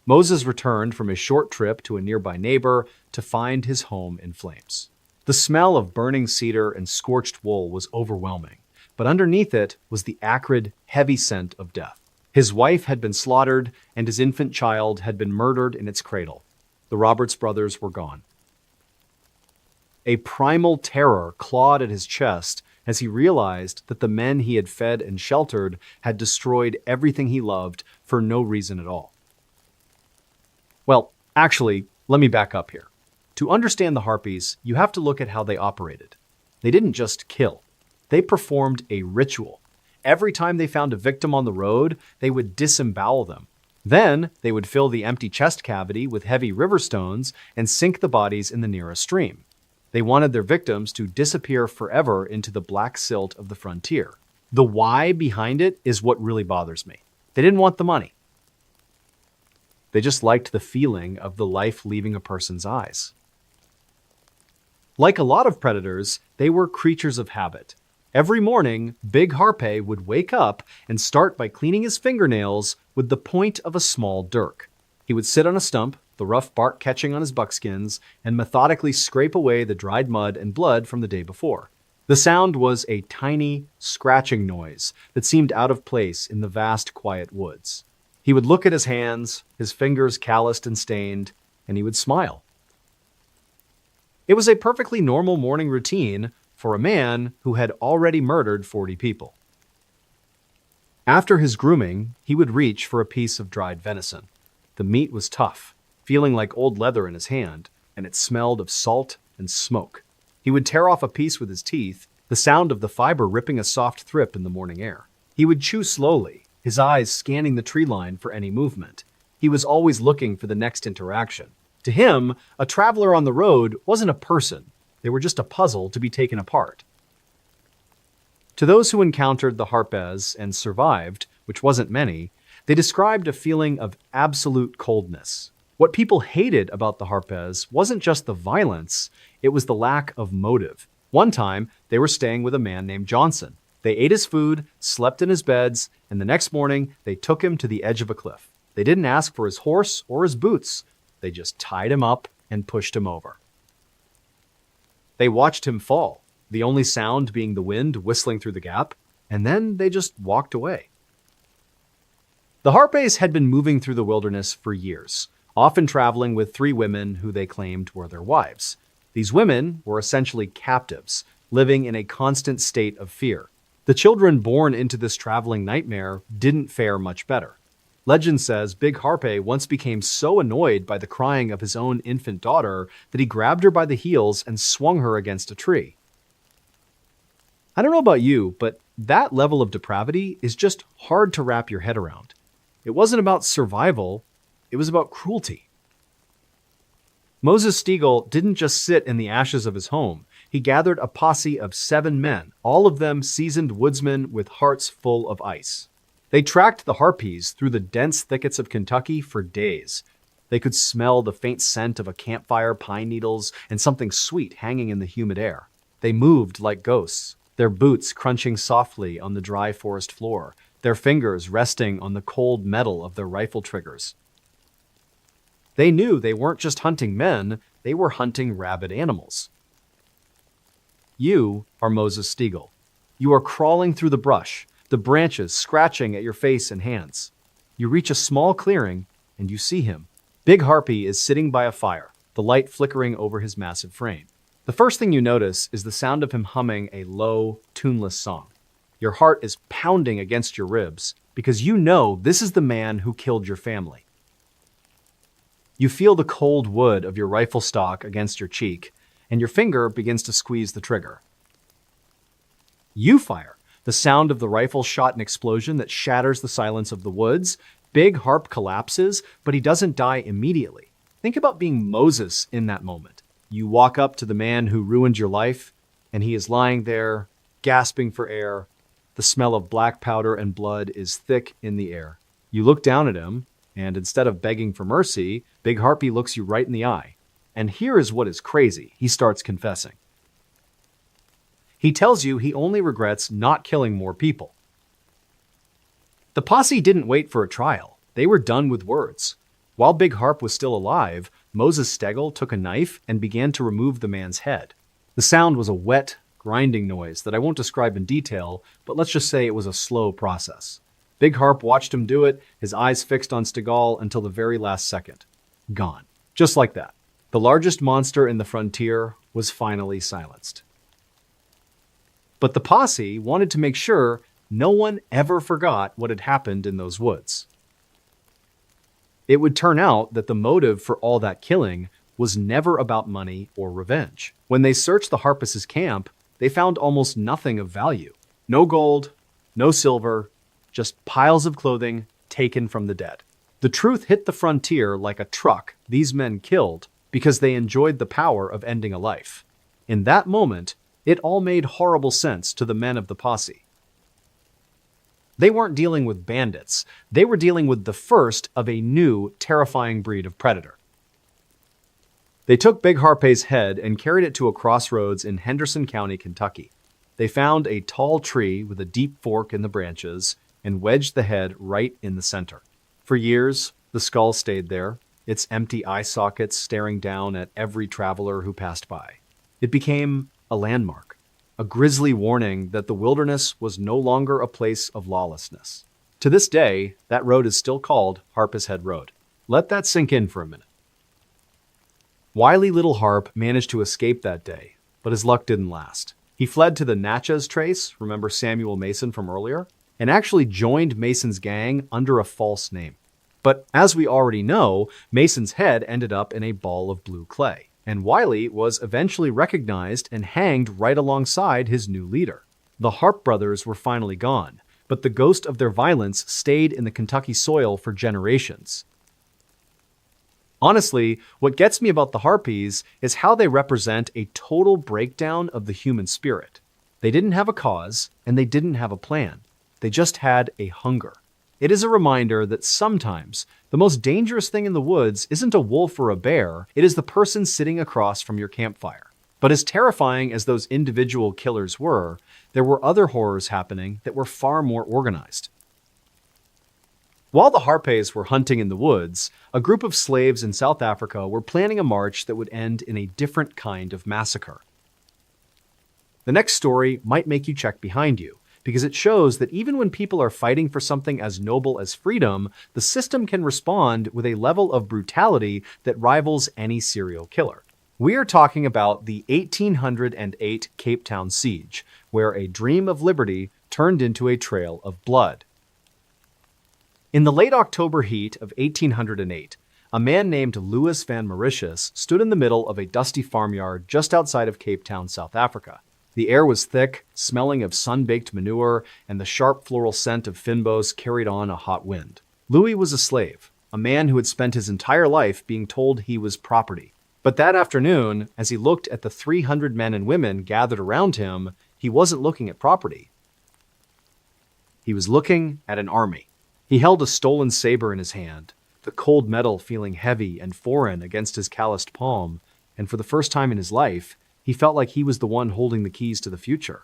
Moses returned from his short trip to a nearby neighbor to find his home in flames. The smell of burning cedar and scorched wool was overwhelming, but underneath it was the acrid, heavy scent of death. His wife had been slaughtered, and his infant child had been murdered in its cradle. The Roberts brothers were gone. A primal terror clawed at his chest as he realized that the men he had fed and sheltered had destroyed everything he loved for no reason at all. Well, actually, let me back up here. To understand the Harpies, you have to look at how they operated. They didn't just kill. They performed a ritual. Every time they found a victim on the road, they would disembowel them. Then, they would fill the empty chest cavity with heavy river stones and sink the bodies in the nearest stream. They wanted their victims to disappear forever into the black silt of the frontier. The why behind it is what really bothers me. They didn't want the money. They just liked the feeling of the life leaving a person's eyes. Like a lot of predators, they were creatures of habit. Every morning, Big Harpe would wake up and start by cleaning his fingernails with the point of a small dirk. He would sit on a stump, the rough bark catching on his buckskins, and methodically scrape away the dried mud and blood from the day before. The sound was a tiny, scratching noise that seemed out of place in the vast, quiet woods. He would look at his hands, his fingers calloused and stained, and he would smile. It was a perfectly normal morning routine for a man who had already murdered 40 people. After his grooming, he would reach for a piece of dried venison. The meat was tough, feeling like old leather in his hand, and it smelled of salt and smoke. He would tear off a piece with his teeth, the sound of the fiber ripping a soft thrip in the morning air. He would chew slowly, his eyes scanning the tree line for any movement. He was always looking for the next interaction. To him, a traveler on the road wasn't a person. They were just a puzzle to be taken apart. To those who encountered the Harpes and survived, which wasn't many, they described a feeling of absolute coldness. What people hated about the Harpes wasn't just the violence, it was the lack of motive. One time, they were staying with a man named Johnson. They ate his food, slept in his beds, and the next morning, they took him to the edge of a cliff. They didn't ask for his horse or his boots. They just tied him up and pushed him over. They watched him fall, the only sound being the wind whistling through the gap, and then they just walked away. The Harpes had been moving through the wilderness for years, often traveling with 3 women who they claimed were their wives. These women were essentially captives, living in a constant state of fear. The children born into this traveling nightmare didn't fare much better. Legend says Big Harpe once became so annoyed by the crying of his own infant daughter that he grabbed her by the heels and swung her against a tree. I don't know about you, but that level of depravity is just hard to wrap your head around. It wasn't about survival, it was about cruelty. Moses Stiegel didn't just sit in the ashes of his home. He gathered a posse of 7 men, all of them seasoned woodsmen with hearts full of ice. They tracked the Harpies through the dense thickets of Kentucky for days. They could smell the faint scent of a campfire, pine needles, and something sweet hanging in the humid air. They moved like ghosts, their boots crunching softly on the dry forest floor, their fingers resting on the cold metal of their rifle triggers. They knew they weren't just hunting men, they were hunting rabid animals. You are Moses Stiegel. You are crawling through the brush, the branches scratching at your face and hands. You reach a small clearing, and you see him. Big Harpe is sitting by a fire, the light flickering over his massive frame. The first thing you notice is the sound of him humming a low, tuneless song. Your heart is pounding against your ribs, because you know this is the man who killed your family. You feel the cold wood of your rifle stock against your cheek, and your finger begins to squeeze the trigger. You fire. The sound of the rifle shot an explosion that shatters the silence of the woods. Big Harpe collapses, but he doesn't die immediately. Think about being Moses in that moment. You walk up to the man who ruined your life, and he is lying there, gasping for air. The smell of black powder and blood is thick in the air. You look down at him, and instead of begging for mercy, Big Harpe looks you right in the eye. And here is what is crazy. He starts confessing. He tells you he only regrets not killing more people. The posse didn't wait for a trial. They were done with words. While Big Harpe was still alive, Moses Stiegel took a knife and began to remove the man's head. The sound was a wet, grinding noise that I won't describe in detail, but let's just say it was a slow process. Big Harpe watched him do it, his eyes fixed on Stiegel until the very last second. Gone. Just like that. The largest monster in the frontier was finally silenced. But the posse wanted to make sure no one ever forgot what had happened in those woods. It would turn out that the motive for all that killing was never about money or revenge. When they searched the Harpes' camp, they found almost nothing of value. No gold, no silver, just piles of clothing taken from the dead. The truth hit the frontier like a truck these men killed because they enjoyed the power of ending a life. In that moment, it all made horrible sense to the men of the posse. They weren't dealing with bandits. They were dealing with the first of a new, terrifying breed of predator. They took Big Harpe's head and carried it to a crossroads in Henderson County, Kentucky. They found a tall tree with a deep fork in the branches and wedged the head right in the center. For years, the skull stayed there, its empty eye sockets staring down at every traveler who passed by. It became a landmark, a grisly warning that the wilderness was no longer a place of lawlessness. To this day, that road is still called Harpe's Head Road. Let that sink in for a minute. Wily little Harpe managed to escape that day, but his luck didn't last. He fled to the Natchez Trace, remember Samuel Mason from earlier, and actually joined Mason's gang under a false name. But as we already know, Mason's head ended up in a ball of blue clay, and Wiley was eventually recognized and hanged right alongside his new leader. The Harpe Brothers were finally gone, but the ghost of their violence stayed in the Kentucky soil for generations. Honestly, what gets me about the Harpies is how they represent a total breakdown of the human spirit. They didn't have a cause, and they didn't have a plan. They just had a hunger. It is a reminder that sometimes the most dangerous thing in the woods isn't a wolf or a bear, it is the person sitting across from your campfire. But as terrifying as those individual killers were, there were other horrors happening that were far more organized. While the Harpes were hunting in the woods, a group of slaves in South Africa were planning a march that would end in a different kind of massacre. The next story might make you check behind you, because it shows that even when people are fighting for something as noble as freedom, the system can respond with a level of brutality that rivals any serial killer. We are talking about the 1808 Cape Town siege, where a dream of liberty turned into a trail of blood. In the late October heat of 1808, a man named Louis van Mauritius stood in the middle of a dusty farmyard just outside of Cape Town, South Africa. The air was thick, smelling of sun-baked manure, and the sharp floral scent of fynbos carried on a hot wind. Louis was a slave, a man who had spent his entire life being told he was property. But that afternoon, as he looked at the 300 men and women gathered around him, he wasn't looking at property. He was looking at an army. He held a stolen saber in his hand, the cold metal feeling heavy and foreign against his calloused palm, and for the first time in his life, he felt like he was the one holding the keys to the future.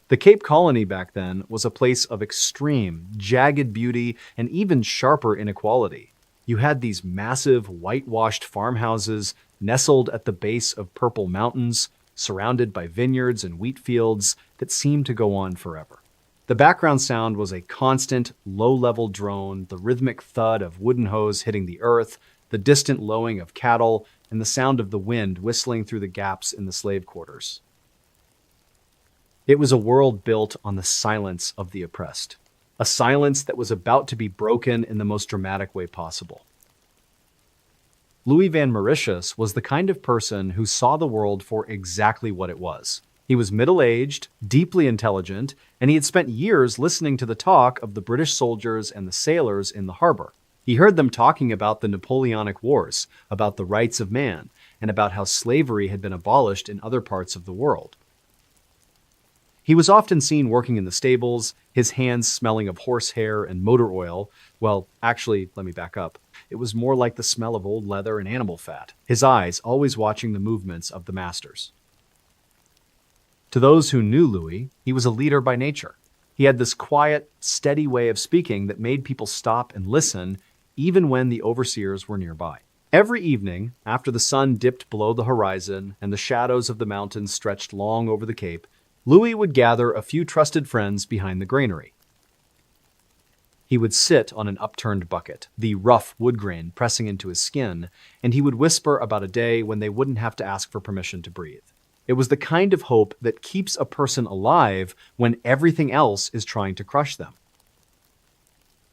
The Cape Colony back then was a place of extreme, jagged beauty and even sharper inequality. You had these massive, whitewashed farmhouses nestled at the base of purple mountains, surrounded by vineyards and wheat fields that seemed to go on forever. The background sound was a constant, low-level drone, the rhythmic thud of wooden hoes hitting the earth, the distant lowing of cattle, and the sound of the wind whistling through the gaps in the slave quarters. It was a world built on the silence of the oppressed, a silence that was about to be broken in the most dramatic way possible. Louis van Mauritius was the kind of person who saw the world for exactly what it was. He was middle-aged, deeply intelligent, and he had spent years listening to the talk of the British soldiers and the sailors in the harbor. He heard them talking about the Napoleonic Wars, about the rights of man, and about how slavery had been abolished in other parts of the world. He was often seen working in the stables, his hands smelling of horsehair and motor oil. Well, actually, let me back up. It was more like the smell of old leather and animal fat, his eyes always watching the movements of the masters. To those who knew Louis, he was a leader by nature. He had this quiet, steady way of speaking that made people stop and listen, even when the overseers were nearby. Every evening, after the sun dipped below the horizon and the shadows of the mountains stretched long over the cape, Louis would gather a few trusted friends behind the granary. He would sit on an upturned bucket, the rough wood grain pressing into his skin, and he would whisper about a day when they wouldn't have to ask for permission to breathe. It was the kind of hope that keeps a person alive when everything else is trying to crush them.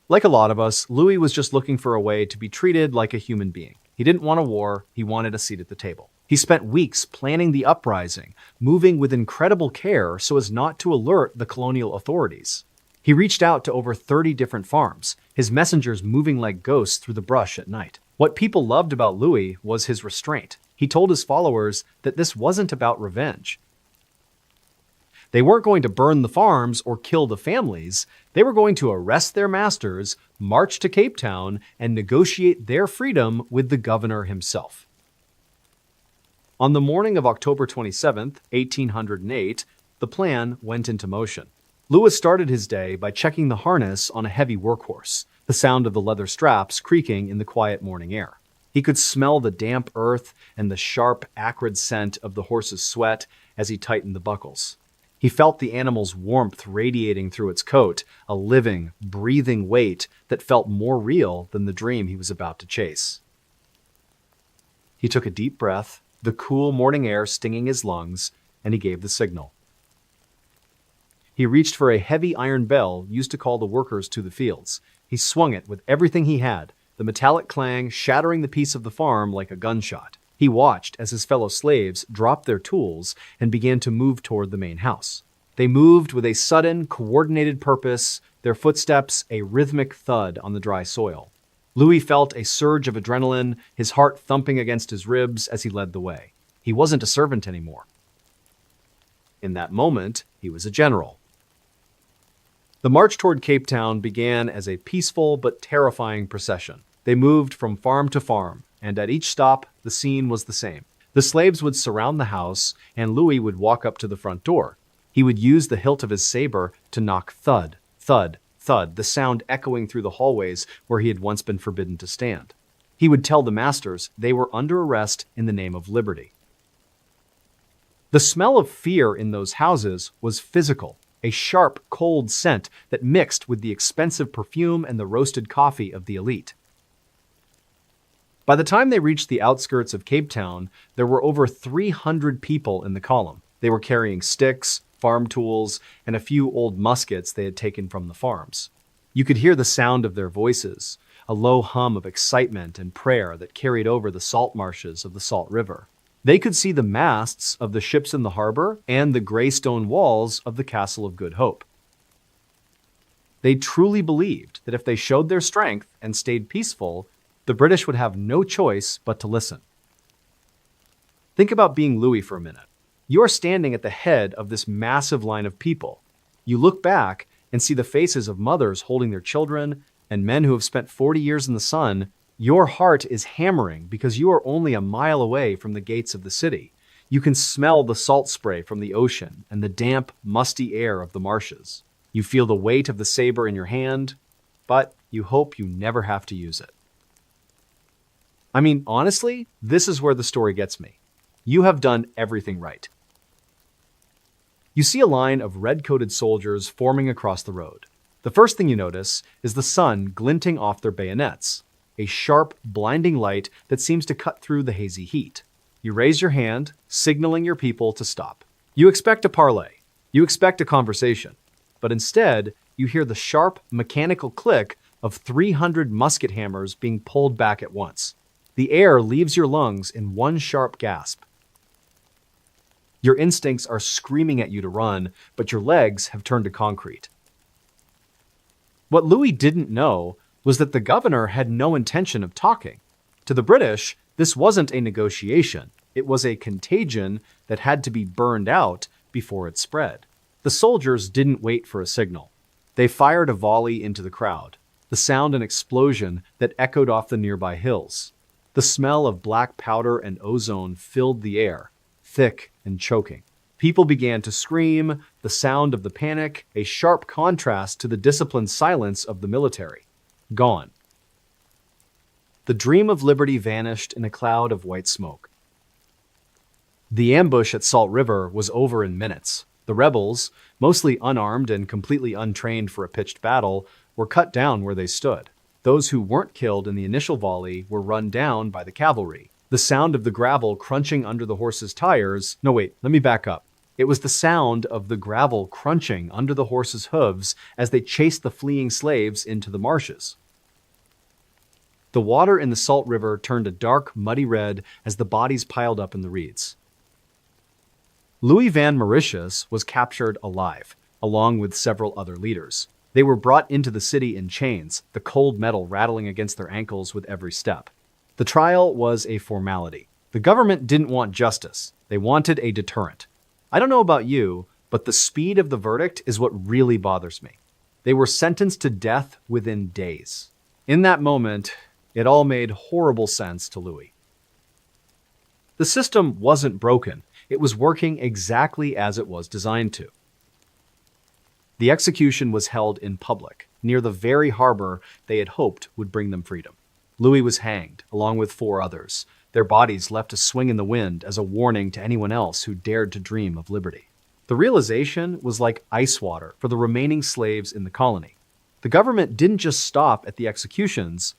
Like a lot of us, Louis was just looking for a way to be treated like a human being. He didn't want a war, he wanted a seat at the table. He spent weeks planning the uprising, moving with incredible care so as not to alert the colonial authorities. He reached out to over 30 different farms, his messengers moving like ghosts through the brush at night. What people loved about Louis was his restraint. He told his followers that this wasn't about revenge. They weren't going to burn the farms or kill the families. They were going to arrest their masters, march to Cape Town, and negotiate their freedom with the governor himself. On the morning of October 27, 1808, the plan went into motion. Louis started his day by checking the harness on a heavy workhorse, the sound of the leather straps creaking in the quiet morning air. He could smell the damp earth and the sharp, acrid scent of the horse's sweat as he tightened the buckles. He felt the animal's warmth radiating through its coat, a living, breathing weight that felt more real than the dream he was about to chase. He took a deep breath, the cool morning air stinging his lungs, and he gave the signal. He reached for a heavy iron bell used to call the workers to the fields. He swung it with everything he had, the metallic clang shattering the peace of the farm like a gunshot. He watched as his fellow slaves dropped their tools and began to move toward the main house. They moved with a sudden, coordinated purpose, their footsteps a rhythmic thud on the dry soil. Louis felt a surge of adrenaline, his heart thumping against his ribs as he led the way. He wasn't a servant anymore. In that moment, he was a general. The march toward Cape Town began as a peaceful but terrifying procession. They moved from farm to farm, and at each stop, the scene was the same. The slaves would surround the house, and Louis would walk up to the front door. He would use the hilt of his saber to knock thud, thud, thud, the sound echoing through the hallways where he had once been forbidden to stand. He would tell the masters they were under arrest in the name of liberty. The smell of fear in those houses was physical, a sharp, cold scent that mixed with the expensive perfume and the roasted coffee of the elite. By the time they reached the outskirts of Cape Town, there were over 300 people in the column. They were carrying sticks, farm tools, and a few old muskets they had taken from the farms. You could hear the sound of their voices, a low hum of excitement and prayer that carried over the salt marshes of the Salt River. They could see the masts of the ships in the harbor and the gray stone walls of the Castle of Good Hope. They truly believed that if they showed their strength and stayed peaceful, the British would have no choice but to listen. Think about being Louis for a minute. You are standing at the head of this massive line of people. You look back and see the faces of mothers holding their children and men who have spent 40 years in the sun. Your heart is hammering because you are only a mile away from the gates of the city. You can smell the salt spray from the ocean and the damp, musty air of the marshes. You feel the weight of the saber in your hand, but you hope you never have to use it. I mean, honestly, this is where the story gets me. You have done everything right. You see a line of red-coated soldiers forming across the road. The first thing you notice is the sun glinting off their bayonets, a sharp, blinding light that seems to cut through the hazy heat. You raise your hand, signaling your people to stop. You expect a parley. You expect a conversation. But instead, you hear the sharp, mechanical click of 300 musket hammers being pulled back at once. The air leaves your lungs in one sharp gasp. Your instincts are screaming at you to run, but your legs have turned to concrete. What Louis didn't know was that the governor had no intention of talking. To the British, this wasn't a negotiation. It was a contagion that had to be burned out before it spread. The soldiers didn't wait for a signal. They fired a volley into the crowd, the sound an explosion that echoed off the nearby hills. The smell of black powder and ozone filled the air, thick and choking. People began to scream, the sound of the panic, a sharp contrast to the disciplined silence of the military. Gone. The dream of liberty vanished in a cloud of white smoke. The ambush at Salt River was over in minutes. The rebels, mostly unarmed and completely untrained for a pitched battle, were cut down where they stood. Those who weren't killed in the initial volley were run down by the cavalry. The sound of the gravel crunching under the horses' tires— no wait, let me back up. It was the sound of the gravel crunching under the horses' hooves as they chased the fleeing slaves into the marshes. The water in the Salt River turned a dark, muddy red as the bodies piled up in the reeds. Louis Van Mauritius was captured alive, along with several other leaders. They were brought into the city in chains, the cold metal rattling against their ankles with every step. The trial was a formality. The government didn't want justice. They wanted a deterrent. I don't know about you, but the speed of the verdict is what really bothers me. They were sentenced to death within days. In that moment, it all made horrible sense to Louis. The system wasn't broken. It was working exactly as it was designed to. The execution was held in public, near the very harbor they had hoped would bring them freedom. Louis was hanged, along with 4 others, their bodies left to swing in the wind as a warning to anyone else who dared to dream of liberty. The realization was like ice water for the remaining slaves in the colony. The government didn't just stop at the executions.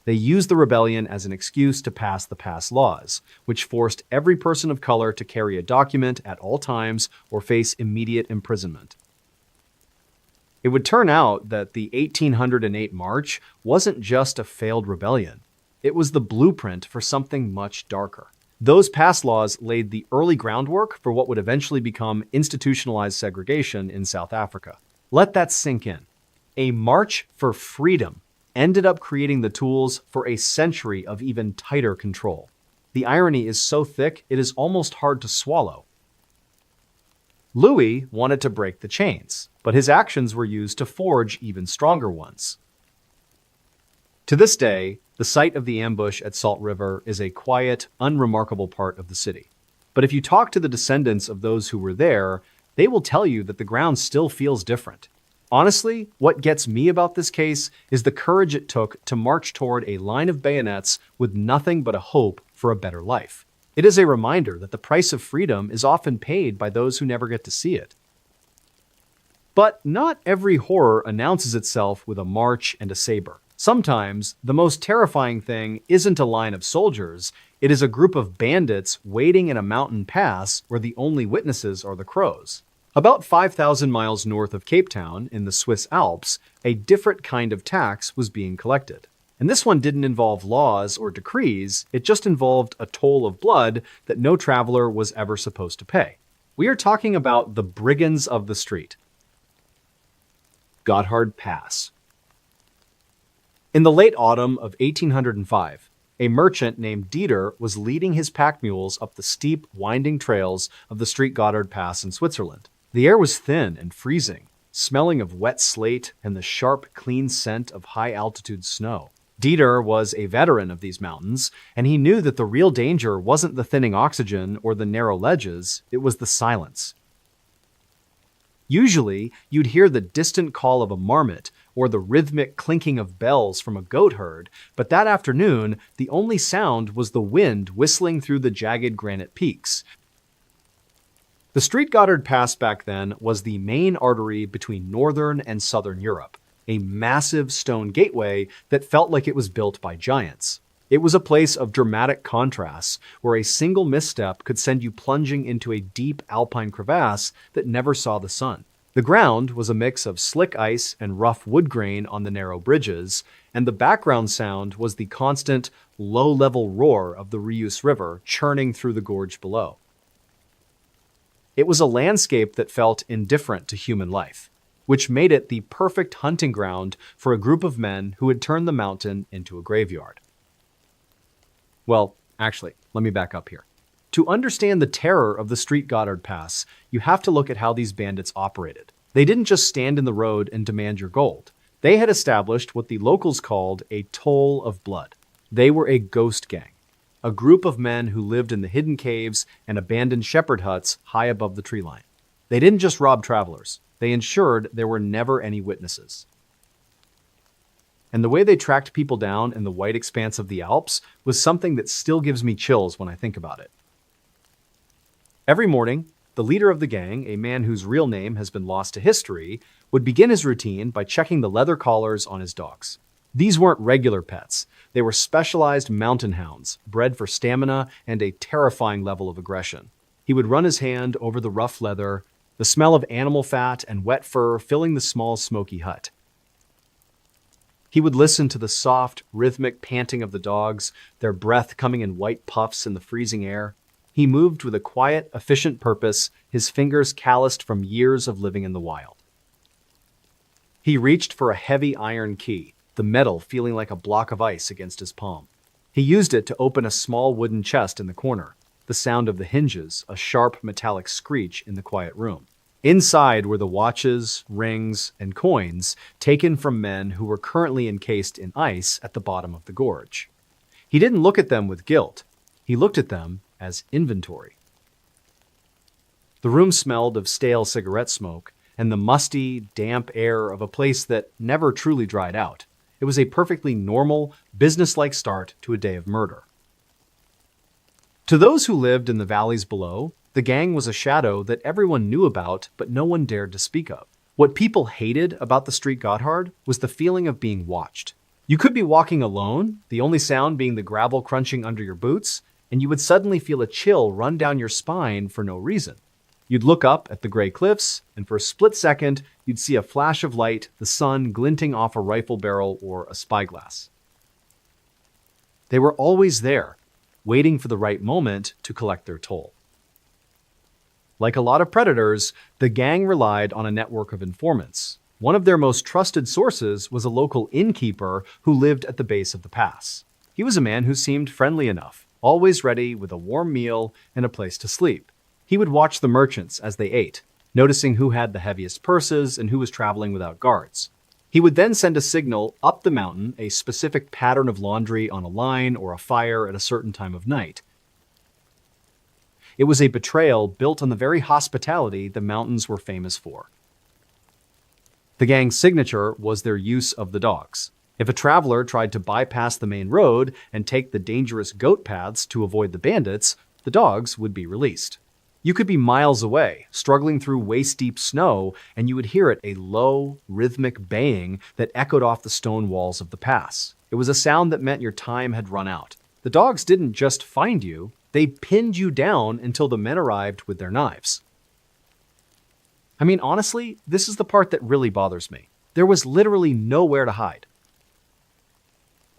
They used the rebellion as an excuse to pass the pass laws, which forced every person of color to carry a document at all times or face immediate imprisonment. It would turn out that the 1808 march wasn't just a failed rebellion. It was the blueprint for something much darker. Those pass laws laid the early groundwork for what would eventually become institutionalized segregation in South Africa. Let that sink in. A march for freedom ended up creating the tools for a century of even tighter control. The irony is so thick, it is almost hard to swallow. Louis wanted to break the chains, but his actions were used to forge even stronger ones. To this day, the site of the ambush at Salt River is a quiet, unremarkable part of the city. But if you talk to the descendants of those who were there, they will tell you that the ground still feels different. Honestly, what gets me about this case is the courage it took to march toward a line of bayonets with nothing but a hope for a better life. It is a reminder that the price of freedom is often paid by those who never get to see it. But not every horror announces itself with a march and a saber. Sometimes, the most terrifying thing isn't a line of soldiers, it is a group of bandits waiting in a mountain pass where the only witnesses are the crows. About 5,000 miles north of Cape Town, in the Swiss Alps, a different kind of tax was being collected. And this one didn't involve laws or decrees, it just involved a toll of blood that no traveler was ever supposed to pay. We are talking about the brigands of the street. Gotthard Pass. In the late autumn of 1805, a merchant named Dieter was leading his pack mules up the steep, winding trails of the Street Gotthard Pass in Switzerland. The air was thin and freezing, smelling of wet slate and the sharp, clean scent of high-altitude snow. Dieter was a veteran of these mountains, and he knew that the real danger wasn't the thinning oxygen or the narrow ledges, it was the silence. Usually, you'd hear the distant call of a marmot or the rhythmic clinking of bells from a goat herd, but that afternoon, the only sound was the wind whistling through the jagged granite peaks. The Street Gotthard Pass back then was the main artery between northern and southern Europe, a massive stone gateway that felt like it was built by giants. It was a place of dramatic contrasts, where a single misstep could send you plunging into a deep alpine crevasse that never saw the sun. The ground was a mix of slick ice and rough wood grain on the narrow bridges, and the background sound was the constant, low-level roar of the Rius River churning through the gorge below. It was a landscape that felt indifferent to human life, which made it the perfect hunting ground for a group of men who had turned the mountain into a graveyard. Well, actually, let me back up here. To understand the terror of the Street Gotthard Pass, you have to look at how these bandits operated. They didn't just stand in the road and demand your gold. They had established what the locals called a toll of blood. They were a ghost gang, a group of men who lived in the hidden caves and abandoned shepherd huts high above the tree line. They didn't just rob travelers. They ensured there were never any witnesses. And the way they tracked people down in the white expanse of the Alps was something that still gives me chills when I think about it. Every morning, the leader of the gang, a man whose real name has been lost to history, would begin his routine by checking the leather collars on his dogs. These weren't regular pets. They were specialized mountain hounds, bred for stamina and a terrifying level of aggression. He would run his hand over the rough leather, the smell of animal fat and wet fur filling the small, smoky hut. He would listen to the soft, rhythmic panting of the dogs, their breath coming in white puffs in the freezing air. He moved with a quiet, efficient purpose, his fingers calloused from years of living in the wild. He reached for a heavy iron key, the metal feeling like a block of ice against his palm. He used it to open a small wooden chest in the corner, the sound of the hinges, a sharp metallic screech in the quiet room. Inside were the watches, rings, and coins taken from men who were currently encased in ice at the bottom of the gorge. He didn't look at them with guilt. He looked at them as inventory. The room smelled of stale cigarette smoke and the musty, damp air of a place that never truly dried out. It was a perfectly normal, businesslike start to a day of murder. To those who lived in the valleys below, the gang was a shadow that everyone knew about but no one dared to speak of. What people hated about the Street Gotthard was the feeling of being watched. You could be walking alone, the only sound being the gravel crunching under your boots, and you would suddenly feel a chill run down your spine for no reason. You'd look up at the gray cliffs, and for a split second, you'd see a flash of light, the sun glinting off a rifle barrel or a spyglass. They were always there, waiting for the right moment to collect their toll. Like a lot of predators, the gang relied on a network of informants. One of their most trusted sources was a local innkeeper who lived at the base of the pass. He was a man who seemed friendly enough, always ready with a warm meal and a place to sleep. He would watch the merchants as they ate, noticing who had the heaviest purses and who was traveling without guards. He would then send a signal up the mountain, a specific pattern of laundry on a line or a fire at a certain time of night. It was a betrayal built on the very hospitality the mountains were famous for. The gang's signature was their use of the dogs. If a traveler tried to bypass the main road and take the dangerous goat paths to avoid the bandits, the dogs would be released. You could be miles away, struggling through waist-deep snow, and you would hear it, a low, rhythmic baying that echoed off the stone walls of the pass. It was a sound that meant your time had run out. The dogs didn't just find you, they pinned you down until the men arrived with their knives. I mean, honestly, this is the part that really bothers me. There was literally nowhere to hide.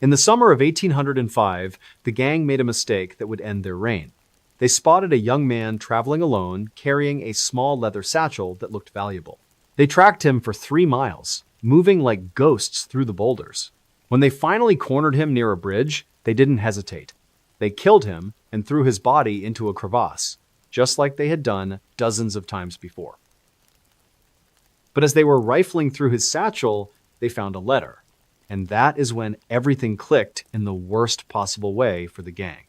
In the summer of 1805, the gang made a mistake that would end their reign. They spotted a young man traveling alone, carrying a small leather satchel that looked valuable. They tracked him for 3 miles, moving like ghosts through the boulders. When they finally cornered him near a bridge, they didn't hesitate. They killed him and threw his body into a crevasse, just like they had done dozens of times before. But as they were rifling through his satchel, they found a letter. And that is when everything clicked in the worst possible way for the gang.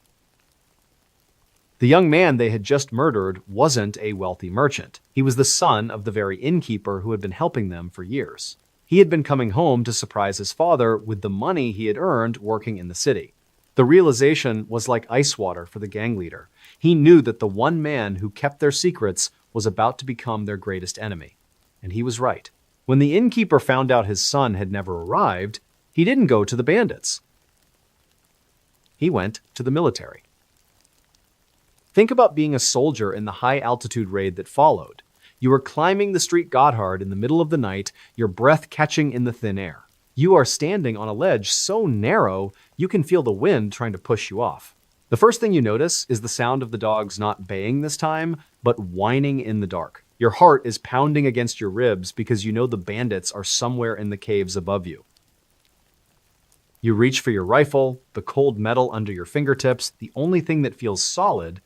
The young man they had just murdered wasn't a wealthy merchant. He was the son of the very innkeeper who had been helping them for years. He had been coming home to surprise his father with the money he had earned working in the city. The realization was like ice water for the gang leader. He knew that the one man who kept their secrets was about to become their greatest enemy. And he was right. When the innkeeper found out his son had never arrived, he didn't go to the bandits. He went to the military. Think about being a soldier in the high-altitude raid that followed. You are climbing the street Gotthard in the middle of the night, your breath catching in the thin air. You are standing on a ledge so narrow, you can feel the wind trying to push you off. The first thing you notice is the sound of the dogs not baying this time, but whining in the dark. Your heart is pounding against your ribs because you know the bandits are somewhere in the caves above you. You reach for your rifle, the cold metal under your fingertips, the only thing that feels solid.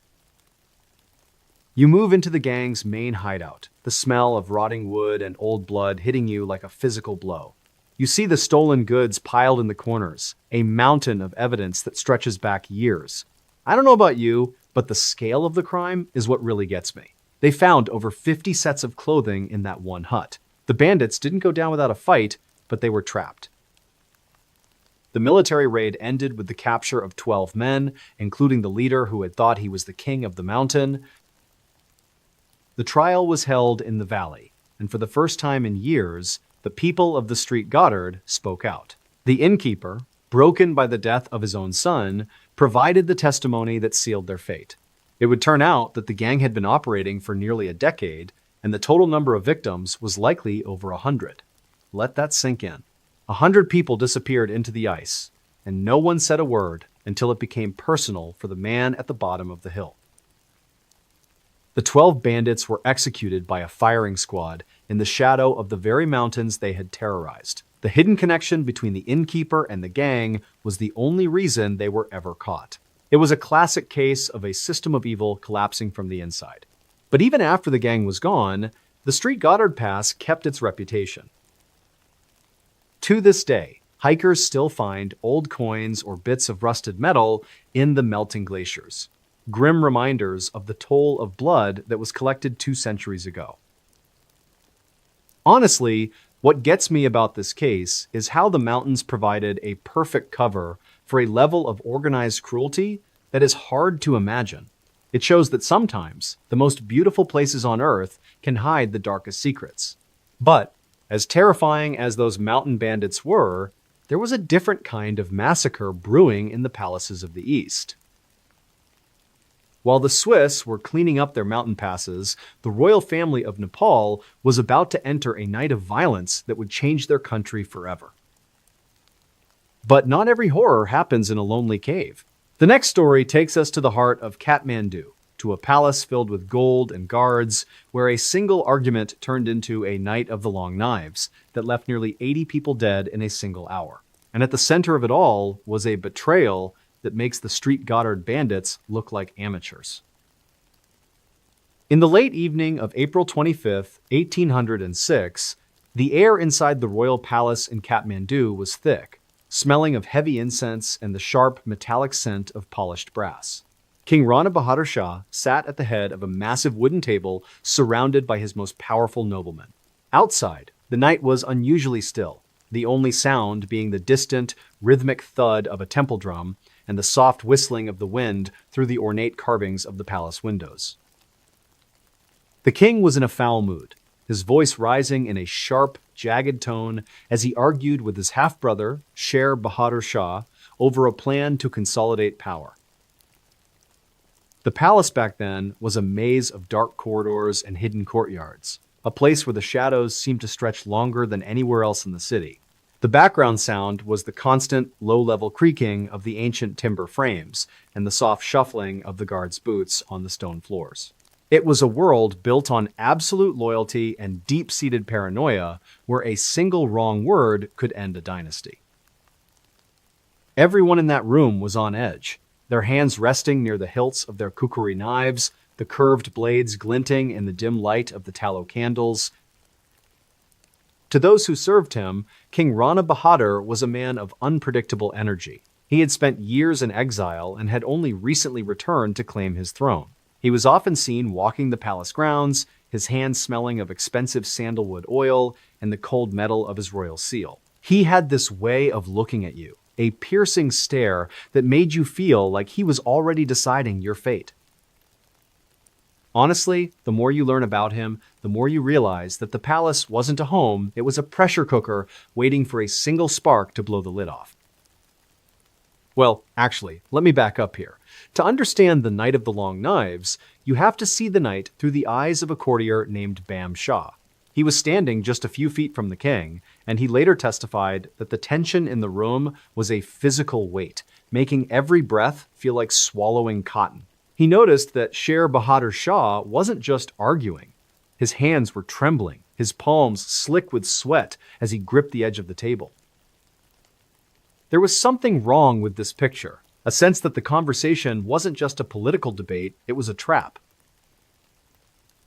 You move into the gang's main hideout, the smell of rotting wood and old blood hitting you like a physical blow. You see the stolen goods piled in the corners, a mountain of evidence that stretches back years. I don't know about you, but the scale of the crime is what really gets me. They found over 50 sets of clothing in that one hut. The bandits didn't go down without a fight, but they were trapped. The military raid ended with the capture of 12 men, including the leader who had thought he was the king of the mountain. The trial was held in the valley, and for the first time in years, the people of the street Gotthard spoke out. The innkeeper, broken by the death of his own son, provided the testimony that sealed their fate. It would turn out that the gang had been operating for nearly a decade, and the total number of victims was likely over 100. Let that sink in. 100 people disappeared into the ice, and no one said a word until it became personal for the man at the bottom of the hill. The 12 bandits were executed by a firing squad in the shadow of the very mountains they had terrorized. The hidden connection between the innkeeper and the gang was the only reason they were ever caught. It was a classic case of a system of evil collapsing from the inside. But even after the gang was gone, the street Gotthard Pass kept its reputation. To this day, hikers still find old coins or bits of rusted metal in the melting glaciers, grim reminders of the toll of blood that was collected 2 centuries ago. Honestly, what gets me about this case is how the mountains provided a perfect cover for a level of organized cruelty that is hard to imagine. It shows that sometimes the most beautiful places on Earth can hide the darkest secrets. But as terrifying as those mountain bandits were, there was a different kind of massacre brewing in the palaces of the East. While the Swiss were cleaning up their mountain passes, the royal family of Nepal was about to enter a night of violence that would change their country forever. But not every horror happens in a lonely cave. The next story takes us to the heart of Katmandu, to a palace filled with gold and guards, where a single argument turned into a night of the long knives that left nearly 80 people dead in a single hour. And at the center of it all was a betrayal that makes the street Gotthard bandits look like amateurs. In the late evening of April 25th, 1806, the air inside the royal palace in Katmandu was thick, smelling of heavy incense and the sharp, metallic scent of polished brass. King Rana Bahadur Shah sat at the head of a massive wooden table surrounded by his most powerful noblemen. Outside, the night was unusually still, the only sound being the distant, rhythmic thud of a temple drum and the soft whistling of the wind through the ornate carvings of the palace windows. The king was in a foul mood, his voice rising in a sharp, jagged tone as he argued with his half-brother, Sher Bahadur Shah, over a plan to consolidate power. The palace back then was a maze of dark corridors and hidden courtyards, a place where the shadows seemed to stretch longer than anywhere else in the city. The background sound was the constant, low-level creaking of the ancient timber frames and the soft shuffling of the guards' boots on the stone floors. It was a world built on absolute loyalty and deep-seated paranoia where a single wrong word could end a dynasty. Everyone in that room was on edge, their hands resting near the hilts of their kukri knives, the curved blades glinting in the dim light of the tallow candles. To those who served him, King Rana Bahadur was a man of unpredictable energy. He had spent years in exile and had only recently returned to claim his throne. He was often seen walking the palace grounds, his hands smelling of expensive sandalwood oil and the cold metal of his royal seal. He had this way of looking at you, a piercing stare that made you feel like he was already deciding your fate. Honestly, the more you learn about him, the more you realize that the palace wasn't a home, it was a pressure cooker waiting for a single spark to blow the lid off. Well, actually, let me back up here. To understand the Night of the Long Knives, you have to see the night through the eyes of a courtier named Bam Shah. He was standing just a few feet from the king, and he later testified that the tension in the room was a physical weight, making every breath feel like swallowing cotton. He noticed that Sher Bahadur Shah wasn't just arguing. His hands were trembling, his palms slick with sweat as he gripped the edge of the table. There was something wrong with this picture, a sense that the conversation wasn't just a political debate, it was a trap.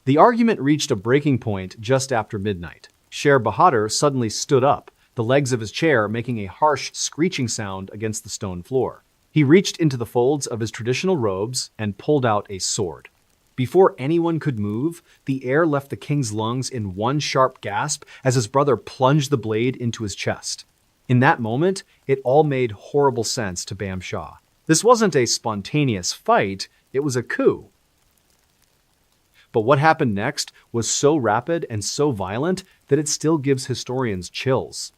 The argument reached a breaking point just after midnight. Sher Bahadur suddenly stood up, the legs of his chair making a harsh, screeching sound against the stone floor. He reached into the folds of his traditional robes and pulled out a sword. Before anyone could move, the air left the king's lungs in one sharp gasp as his brother plunged the blade into his chest. In that moment, it all made horrible sense to Bam Shah. This wasn't a spontaneous fight, it was a coup. But what happened next was so rapid and so violent that it still gives historians chills.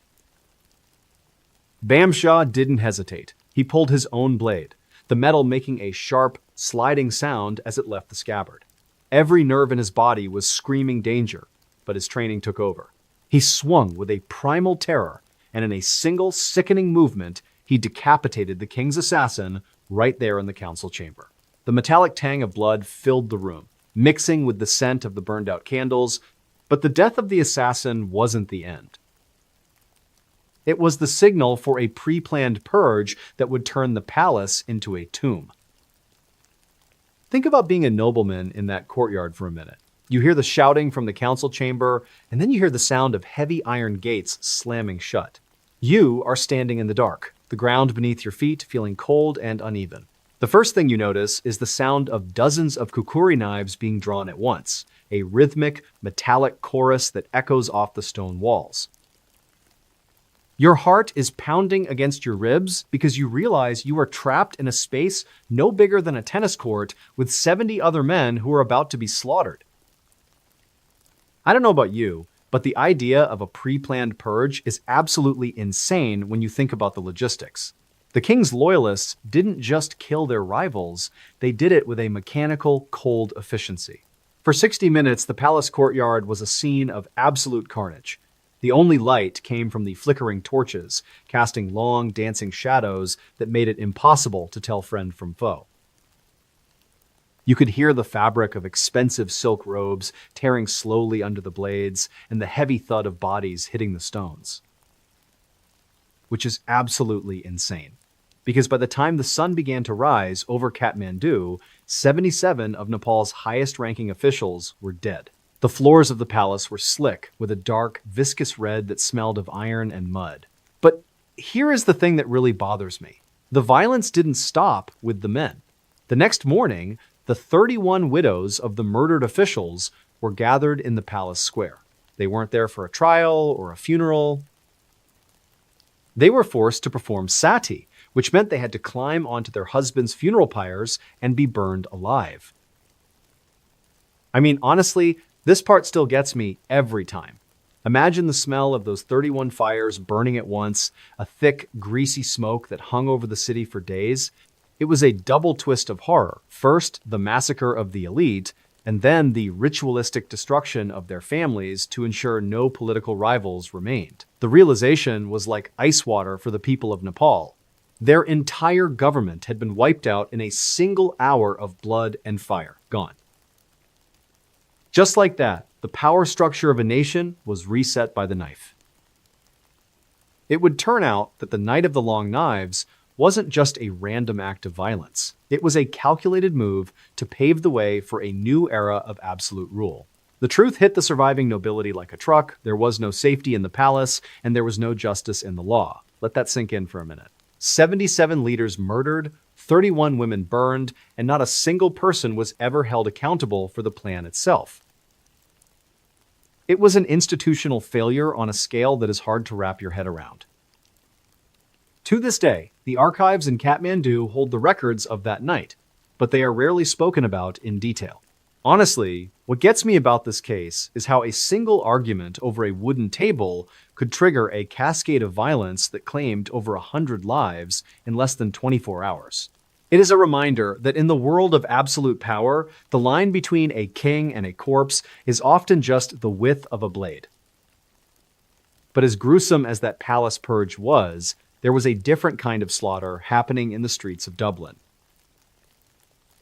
Bam Shah didn't hesitate. He pulled his own blade, the metal making a sharp, sliding sound as it left the scabbard. Every nerve in his body was screaming danger, but his training took over. He swung with a primal terror, and in a single, sickening movement, he decapitated the king's assassin right there in the council chamber. The metallic tang of blood filled the room, mixing with the scent of the burned-out candles, but the death of the assassin wasn't the end. It was the signal for a pre-planned purge that would turn the palace into a tomb. Think about being a nobleman in that courtyard for a minute. You hear the shouting from the council chamber, and then you hear the sound of heavy iron gates slamming shut. You are standing in the dark, the ground beneath your feet feeling cold and uneven. The first thing you notice is the sound of dozens of kukri knives being drawn at once, a rhythmic, metallic chorus that echoes off the stone walls. Your heart is pounding against your ribs because you realize you are trapped in a space no bigger than a tennis court with 70 other men who are about to be slaughtered. I don't know about you, But the idea of a pre-planned purge is absolutely insane when you think about the logistics. The king's loyalists didn't just kill their rivals, they did it with a mechanical, cold efficiency. For 60 minutes, the palace courtyard was a scene of absolute carnage. The only light came from the flickering torches, casting long, dancing shadows that made it impossible to tell friend from foe. You could hear the fabric of expensive silk robes tearing slowly under the blades and the heavy thud of bodies hitting the stones. Which is absolutely insane. Because by the time the sun began to rise over Katmandu, 77 of Nepal's highest-ranking officials were dead. The floors of the palace were slick with a dark, viscous red that smelled of iron and mud. But here is the thing that really bothers me. The violence didn't stop with the men. The next morning, the 31 widows of the murdered officials were gathered in the palace square. They weren't there for a trial or a funeral. They were forced to perform sati, which meant they had to climb onto their husbands' funeral pyres and be burned alive. I mean, honestly, this part still gets me every time. Imagine the smell of those 31 fires burning at once, a thick, greasy smoke that hung over the city for days. It was a double twist of horror. First, the massacre of the elite, and then the ritualistic destruction of their families to ensure no political rivals remained. The realization was like ice water for the people of Nepal. Their entire government had been wiped out in a single hour of blood and fire. Gone. Just like that, the power structure of a nation was reset by the knife. It would turn out that the Night of the Long Knives wasn't just a random act of violence. It was a calculated move to pave the way for a new era of absolute rule. The truth hit the surviving nobility like a truck. There was no safety in the palace, and there was no justice in the law. Let that sink in for a minute. 77 leaders murdered, 31 women burned, and not a single person was ever held accountable for the plan itself. It was an institutional failure on a scale that is hard to wrap your head around. To this day, the archives in Katmandu hold the records of that night, but they are rarely spoken about in detail. Honestly, what gets me about this case is how a single argument over a wooden table could trigger a cascade of violence that claimed over 100 lives in less than 24 hours. It is a reminder that in the world of absolute power, the line between a king and a corpse is often just the width of a blade. But as gruesome as that palace purge was, there was a different kind of slaughter happening in the streets of Dublin.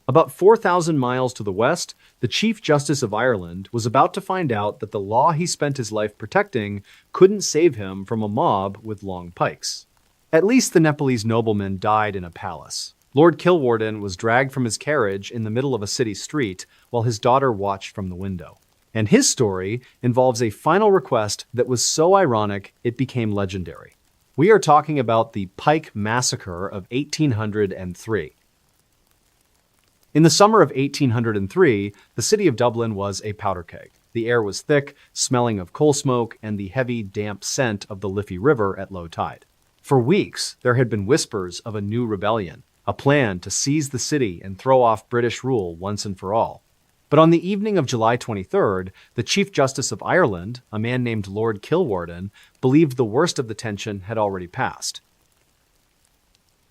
About 4,000 miles to the west, the Chief Justice of Ireland was about to find out that the law he spent his life protecting couldn't save him from a mob with long pikes. At least the Nepalese nobleman died in a palace. Lord Kilwarden was dragged from his carriage in the middle of a city street while his daughter watched from the window. And his story involves a final request that was so ironic it became legendary. We are talking about the Pike Massacre of 1803. In the summer of 1803, the city of Dublin was a powder keg. The air was thick, smelling of coal smoke and the heavy, damp scent of the Liffey River at low tide. For weeks, there had been whispers of a new rebellion, a plan to seize the city and throw off British rule once and for all. But on the evening of July 23rd, the Chief Justice of Ireland, a man named Lord Kilwarden, believed the worst of the tension had already passed.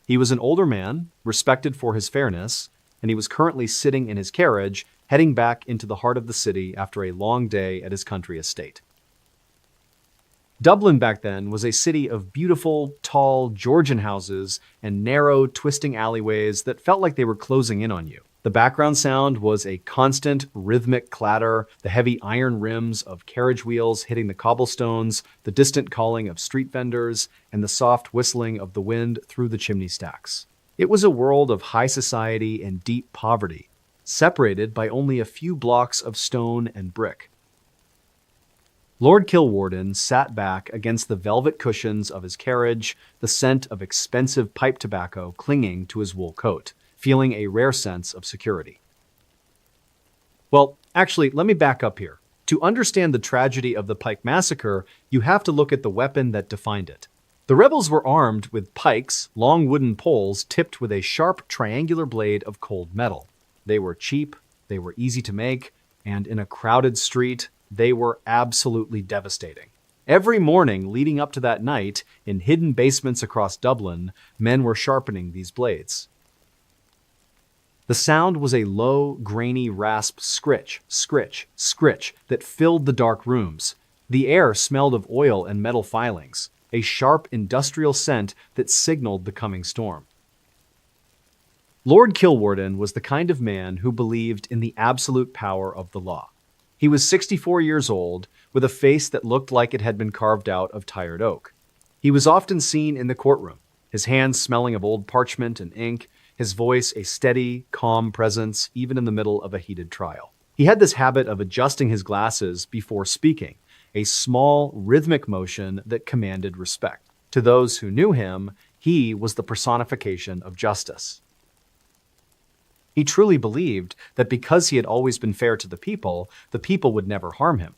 He was an older man, respected for his fairness, and he was currently sitting in his carriage, heading back into the heart of the city after a long day at his country estate. Dublin back then was a city of beautiful, tall Georgian houses and narrow, twisting alleyways that felt like they were closing in on you. The background sound was a constant, rhythmic clatter, the heavy iron rims of carriage wheels hitting the cobblestones, the distant calling of street vendors, and the soft whistling of the wind through the chimney stacks. It was a world of high society and deep poverty, separated by only a few blocks of stone and brick. Lord Kilwarden sat back against the velvet cushions of his carriage, the scent of expensive pipe tobacco clinging to his wool coat, feeling a rare sense of security. Well, actually, let me back up here. To understand the tragedy of the Pike Massacre, you have to look at the weapon that defined it. The rebels were armed with pikes, long wooden poles tipped with a sharp triangular blade of cold metal. They were cheap, they were easy to make, and in a crowded street, They were absolutely devastating. Every morning leading up to that night, in hidden basements across Dublin, men were sharpening these blades. The sound was a low, grainy rasp scritch, scritch, scritch that filled the dark rooms. The air smelled of oil and metal filings, a sharp industrial scent that signaled the coming storm. Lord Kilwarden was the kind of man who believed in the absolute power of the law. He was 64 years old, with a face that looked like it had been carved out of tired oak. He was often seen in the courtroom, his hands smelling of old parchment and ink, his voice a steady, calm presence even in the middle of a heated trial. He had this habit of adjusting his glasses before speaking, a small, rhythmic motion that commanded respect. To those who knew him, he was the personification of justice. He truly believed that because he had always been fair to the people would never harm him.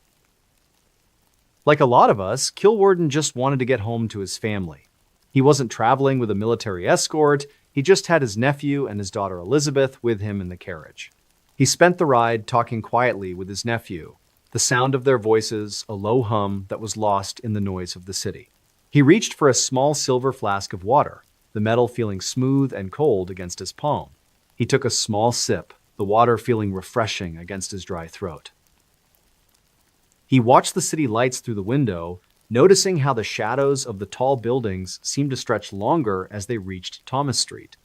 Like a lot of us, Kilwarden just wanted to get home to his family. He wasn't traveling with a military escort, he just had his nephew and his daughter Elizabeth with him in the carriage. He spent the ride talking quietly with his nephew, the sound of their voices a low hum that was lost in the noise of the city. He reached for a small silver flask of water, the metal feeling smooth and cold against his palm. He took a small sip, the water feeling refreshing against his dry throat. He watched the city lights through the window, noticing how the shadows of the tall buildings seemed to stretch longer as they reached Thomas Street.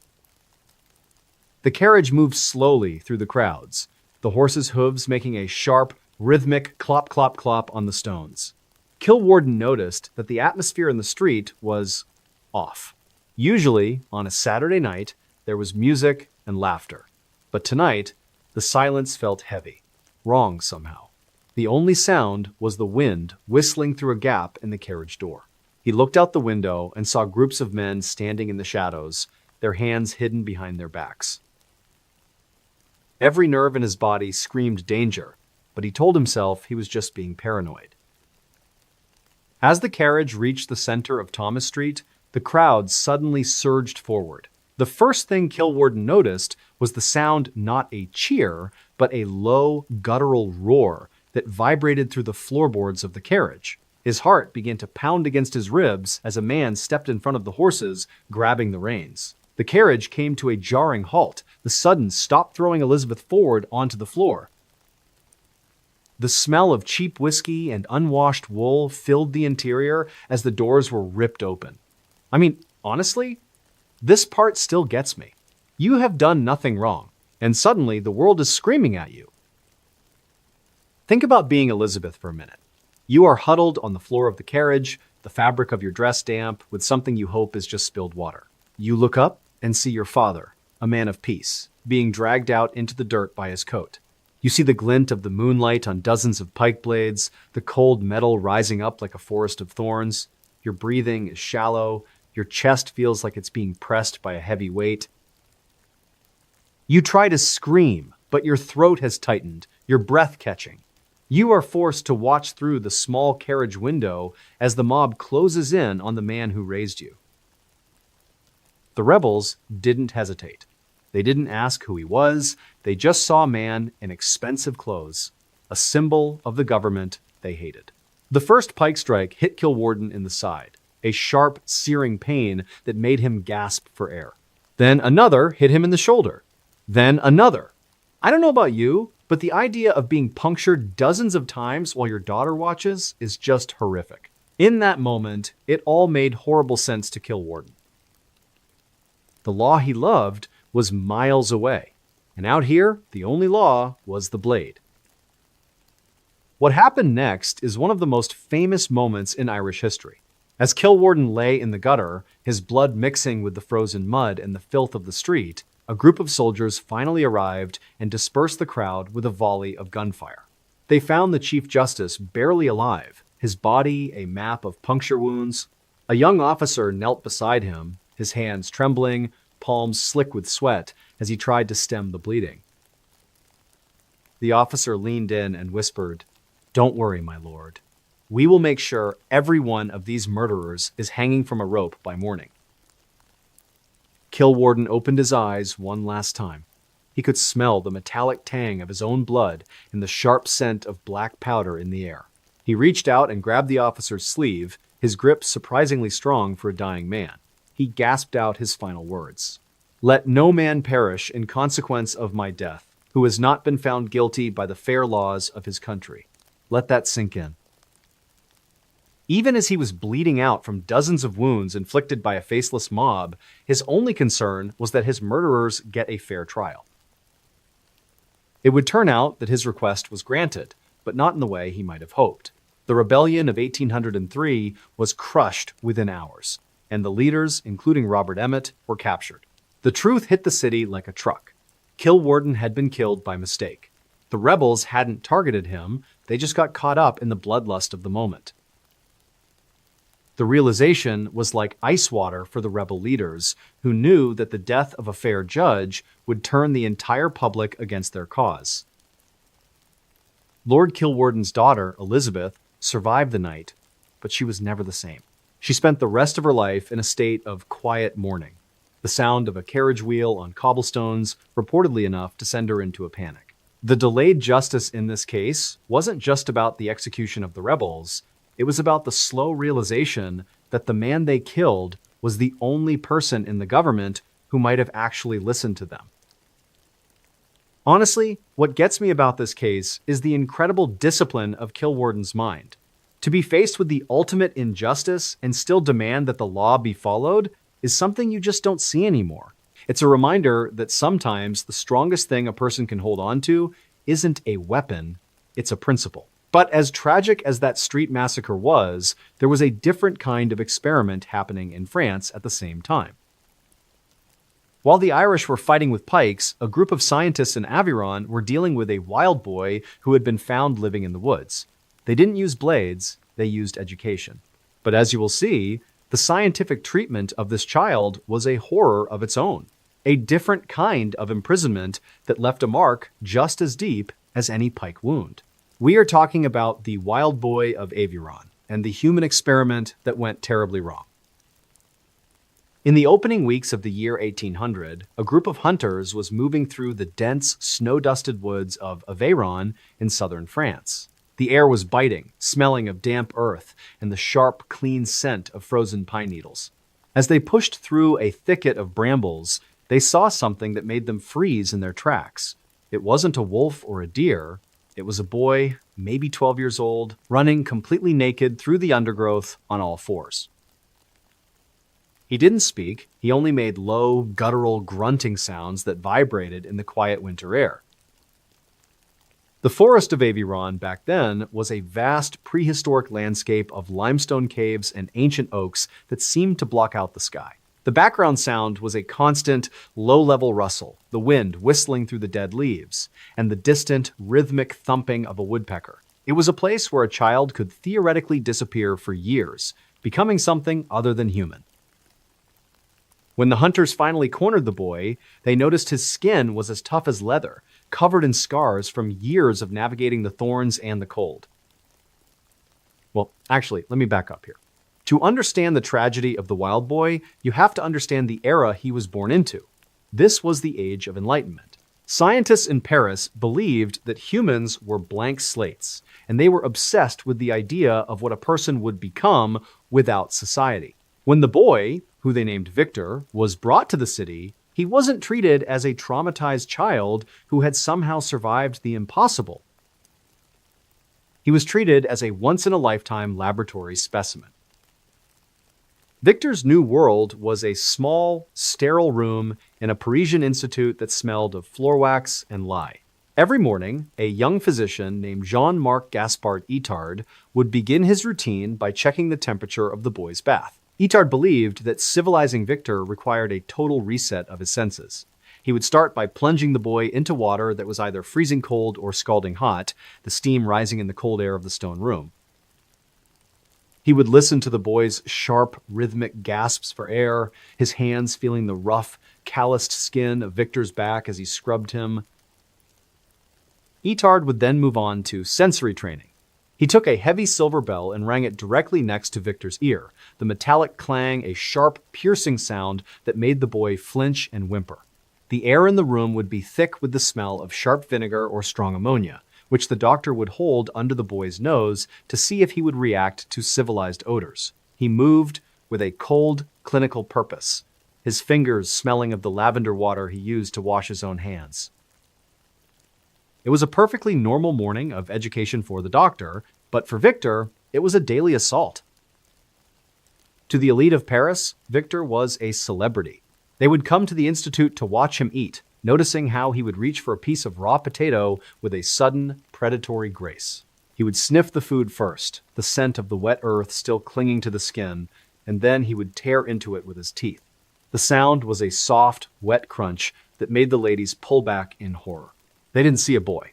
The carriage moved slowly through the crowds, the horses' hooves making a sharp, rhythmic clop clop clop on the stones. Kilwarden noticed that the atmosphere in the street was off. Usually, on a Saturday night, there was music and laughter. But tonight, the silence felt heavy, wrong somehow. The only sound was the wind whistling through a gap in the carriage door. He looked out the window and saw groups of men standing in the shadows, their hands hidden behind their backs. Every nerve in his body screamed danger, but he told himself he was just being paranoid. As the carriage reached the center of Thomas Street, the crowd suddenly surged forward. The first thing Kilwarden noticed was the sound not a cheer, but a low, guttural roar that vibrated through the floorboards of the carriage. His heart began to pound against his ribs as a man stepped in front of the horses, grabbing the reins. The carriage came to a jarring halt, the sudden stop throwing Elizabeth forward onto the floor. The smell of cheap whiskey and unwashed wool filled the interior as the doors were ripped open. I mean, honestly, this part still gets me. You have done nothing wrong, and suddenly the world is screaming at you. Think about being Elizabeth for a minute. You are huddled on the floor of the carriage, the fabric of your dress damp, with something you hope is just spilled water. You look up and see your father, a man of peace, being dragged out into the dirt by his coat. You see the glint of the moonlight on dozens of pike blades, the cold metal rising up like a forest of thorns. Your breathing is shallow, your chest feels like it's being pressed by a heavy weight. You try to scream, but your throat has tightened, your breath catching. You are forced to watch through the small carriage window as the mob closes in on the man who raised you. The rebels didn't hesitate. They didn't ask who he was, they just saw a man in expensive clothes, a symbol of the government they hated. The first pike strike hit Kilwarden in the side, a sharp, searing pain that made him gasp for air. Then another hit him in the shoulder. Then another. I don't know about you, but the idea of being punctured dozens of times while your daughter watches is just horrific. In that moment, it all made horrible sense to Kilwarden. The law he loved was miles away, and out here, the only law was the blade. What happened next is one of the most famous moments in Irish history. As Kilwarden lay in the gutter, his blood mixing with the frozen mud and the filth of the street, a group of soldiers finally arrived and dispersed the crowd with a volley of gunfire. They found the Chief Justice barely alive, his body a map of puncture wounds. A young officer knelt beside him, his hands trembling, palms slick with sweat, as he tried to stem the bleeding. The officer leaned in and whispered, "Don't worry, my lord. We will make sure every one of these murderers is hanging from a rope by morning." Kilwarden opened his eyes one last time. He could smell the metallic tang of his own blood and the sharp scent of black powder in the air. He reached out and grabbed the officer's sleeve, his grip surprisingly strong for a dying man. He gasped out his final words. "Let no man perish in consequence of my death, who has not been found guilty by the fair laws of his country." Let that sink in. Even as he was bleeding out from dozens of wounds inflicted by a faceless mob, his only concern was that his murderers get a fair trial. It would turn out that his request was granted, but not in the way he might have hoped. The rebellion of 1803 was crushed within hours, and the leaders, including Robert Emmet, were captured. The truth hit the city like a truck. Kilwarden had been killed by mistake. The rebels hadn't targeted him, they just got caught up in the bloodlust of the moment. The realization was like ice water for the rebel leaders, who knew that the death of a fair judge would turn the entire public against their cause. Lord Kilwarden's daughter, Elizabeth, survived the night, but she was never the same. She spent the rest of her life in a state of quiet mourning, the sound of a carriage wheel on cobblestones reportedly enough to send her into a panic. The delayed justice in this case wasn't just about the execution of the rebels, it was about the slow realization that the man they killed was the only person in the government who might have actually listened to them. Honestly, what gets me about this case is the incredible discipline of Kilwarden's mind. To be faced with the ultimate injustice and still demand that the law be followed is something you just don't see anymore. It's a reminder that sometimes the strongest thing a person can hold on to isn't a weapon, it's a principle. But as tragic as that street massacre was, there was a different kind of experiment happening in France at the same time. While the Irish were fighting with pikes, a group of scientists in Aveyron were dealing with a wild boy who had been found living in the woods. They didn't use blades, they used education. But as you will see, the scientific treatment of this child was a horror of its own, a different kind of imprisonment that left a mark just as deep as any pike wound. We are talking about the Wild Boy of Aveyron and the human experiment that went terribly wrong. In the opening weeks of the year 1800, a group of hunters was moving through the dense, snow-dusted woods of Aveyron in southern France. The air was biting, smelling of damp earth and the sharp, clean scent of frozen pine needles. As they pushed through a thicket of brambles, they saw something that made them freeze in their tracks. It wasn't a wolf or a deer. It was a boy, maybe 12 years old, running completely naked through the undergrowth on all fours. He didn't speak, he only made low, guttural grunting sounds that vibrated in the quiet winter air. The forest of Aveyron back then was a vast prehistoric landscape of limestone caves and ancient oaks that seemed to block out the sky. The background sound was a constant, low-level rustle, the wind whistling through the dead leaves, and the distant, rhythmic thumping of a woodpecker. It was a place where a child could theoretically disappear for years, becoming something other than human. When the hunters finally cornered the boy, they noticed his skin was as tough as leather, covered in scars from years of navigating the thorns and the cold. Well, actually, let me back up here. To understand the tragedy of the Wild Boy, you have to understand the era he was born into. This was the Age of Enlightenment. Scientists in Paris believed that humans were blank slates, and they were obsessed with the idea of what a person would become without society. When the boy, who they named Victor, was brought to the city, he wasn't treated as a traumatized child who had somehow survived the impossible. He was treated as a once-in-a-lifetime laboratory specimen. Victor's new world was a small, sterile room in a Parisian institute that smelled of floor wax and lye. Every morning, a young physician named Jean-Marc Gaspard Itard would begin his routine by checking the temperature of the boy's bath. Itard believed that civilizing Victor required a total reset of his senses. He would start by plunging the boy into water that was either freezing cold or scalding hot, the steam rising in the cold air of the stone room. He would listen to the boy's sharp, rhythmic gasps for air, his hands feeling the rough, calloused skin of Victor's back as he scrubbed him. Itard would then move on to sensory training. He took a heavy silver bell and rang it directly next to Victor's ear, the metallic clang a sharp, piercing sound that made the boy flinch and whimper. The air in the room would be thick with the smell of sharp vinegar or strong ammonia, which the doctor would hold under the boy's nose to see if he would react to civilized odors. He moved with a cold, clinical purpose, his fingers smelling of the lavender water he used to wash his own hands. It was a perfectly normal morning of education for the doctor, but for Victor, it was a daily assault. To the elite of Paris, Victor was a celebrity. They would come to the institute to watch him eat, noticing how he would reach for a piece of raw potato with a sudden, predatory grace. He would sniff the food first, the scent of the wet earth still clinging to the skin, and then he would tear into it with his teeth. The sound was a soft, wet crunch that made the ladies pull back in horror. They didn't see a boy.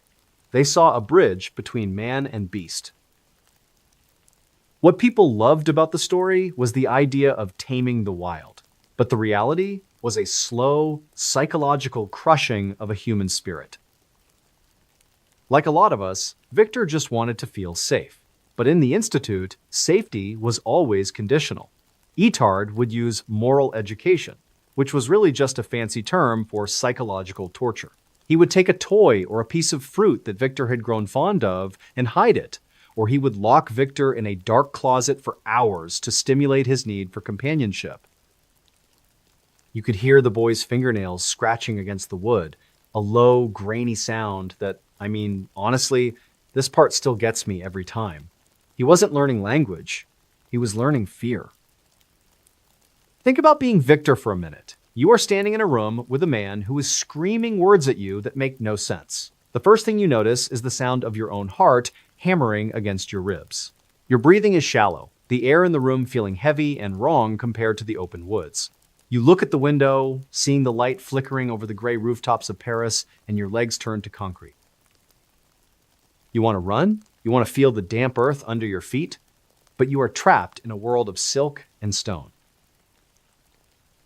They saw a bridge between man and beast. What people loved about the story was the idea of taming the wild, but the reality was a slow, psychological crushing of a human spirit. Like a lot of us, Victor just wanted to feel safe. But in the Institute, safety was always conditional. Gotthard would use moral education, which was really just a fancy term for psychological torture. He would take a toy or a piece of fruit that Victor had grown fond of and hide it, or he would lock Victor in a dark closet for hours to stimulate his need for companionship. You could hear the boy's fingernails scratching against the wood, a low, grainy sound that, honestly, this part still gets me every time. He wasn't learning language, he was learning fear. Think about being Victor for a minute. You are standing in a room with a man who is screaming words at you that make no sense. The first thing you notice is the sound of your own heart hammering against your ribs. Your breathing is shallow, the air in the room feeling heavy and wrong compared to the open woods. You look at the window, seeing the light flickering over the gray rooftops of Paris, and your legs turn to concrete. You want to run? You want to feel the damp earth under your feet? But you are trapped in a world of silk and stone.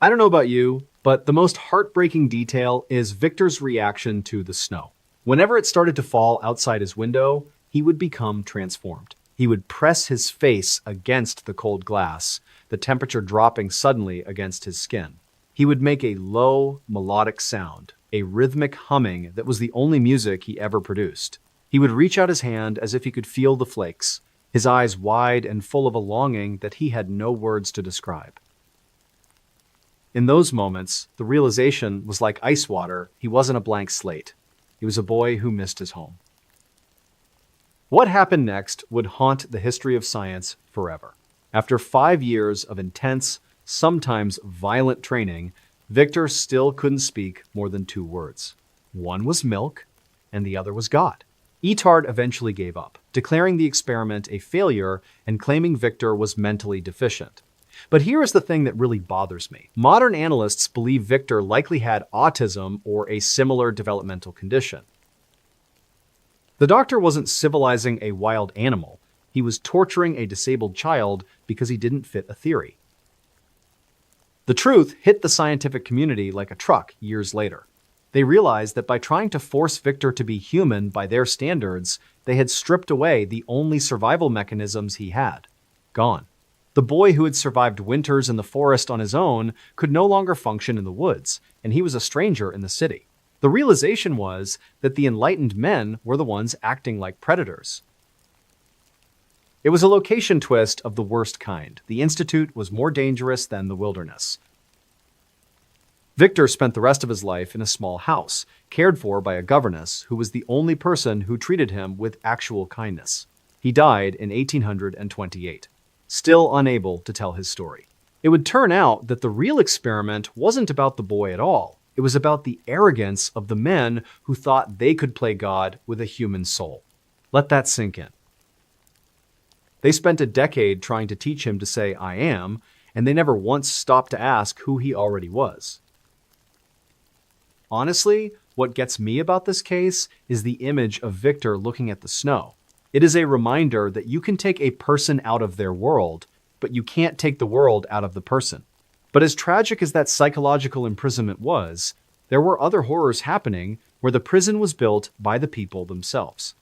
I don't know about you, but the most heartbreaking detail is Victor's reaction to the snow. Whenever it started to fall outside his window, he would become transformed. He would press his face against the cold glass, the temperature dropping suddenly against his skin. He would make a low, melodic sound, a rhythmic humming that was the only music he ever produced. He would reach out his hand as if he could feel the flakes, his eyes wide and full of a longing that he had no words to describe. In those moments, the realization was like ice water. He wasn't a blank slate. He was a boy who missed his home. What happened next would haunt the history of science forever. After 5 years of intense, sometimes violent training, Victor still couldn't speak more than 2 words. One was milk, and the other was God. Gotthard eventually gave up, declaring the experiment a failure and claiming Victor was mentally deficient. But here is the thing that really bothers me. Modern analysts believe Victor likely had autism or a similar developmental condition. The doctor wasn't civilizing a wild animal. He was torturing a disabled child because he didn't fit a theory. The truth hit the scientific community like a truck years later. They realized that by trying to force Victor to be human by their standards, they had stripped away the only survival mechanisms he had. Gone. The boy who had survived winters in the forest on his own could no longer function in the woods, and he was a stranger in the city. The realization was that the enlightened men were the ones acting like predators. It was a location twist of the worst kind. The Institute was more dangerous than the wilderness. Victor spent the rest of his life in a small house, cared for by a governess who was the only person who treated him with actual kindness. He died in 1828. Still unable to tell his story. It would turn out that the real experiment wasn't about the boy at all. It was about the arrogance of the men who thought they could play God with a human soul. Let that sink in. They spent a decade trying to teach him to say, "I am," and they never once stopped to ask who he already was. Honestly, what gets me about this case is the image of Victor looking at the snow. It is a reminder that you can take a person out of their world, but you can't take the world out of the person. But as tragic as that psychological imprisonment was, there were other horrors happening where the prison was built by the people themselves.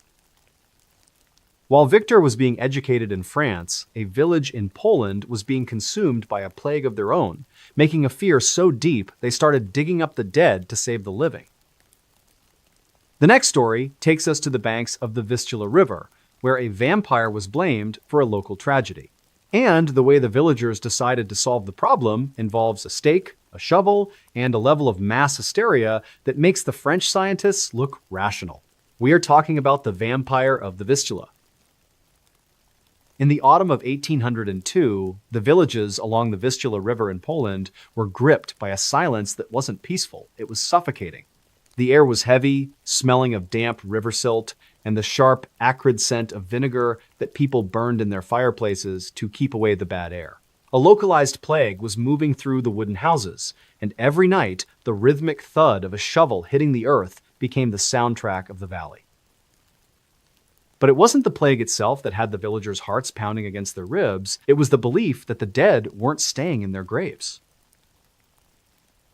While Victor was being educated in France, a village in Poland was being consumed by a plague of their own, making a fear so deep they started digging up the dead to save the living. The next story takes us to the banks of the Vistula River, where a vampire was blamed for a local tragedy. And the way the villagers decided to solve the problem involves a stake, a shovel, and a level of mass hysteria that makes the French scientists look rational. We are talking about the vampire of the Vistula. In the autumn of 1802, the villages along the Vistula River in Poland were gripped by a silence that wasn't peaceful, it was suffocating. The air was heavy, smelling of damp river silt, and the sharp, acrid scent of vinegar that people burned in their fireplaces to keep away the bad air. A localized plague was moving through the wooden houses, and every night the rhythmic thud of a shovel hitting the earth became the soundtrack of the valley. But it wasn't the plague itself that had the villagers' hearts pounding against their ribs, it was the belief that the dead weren't staying in their graves.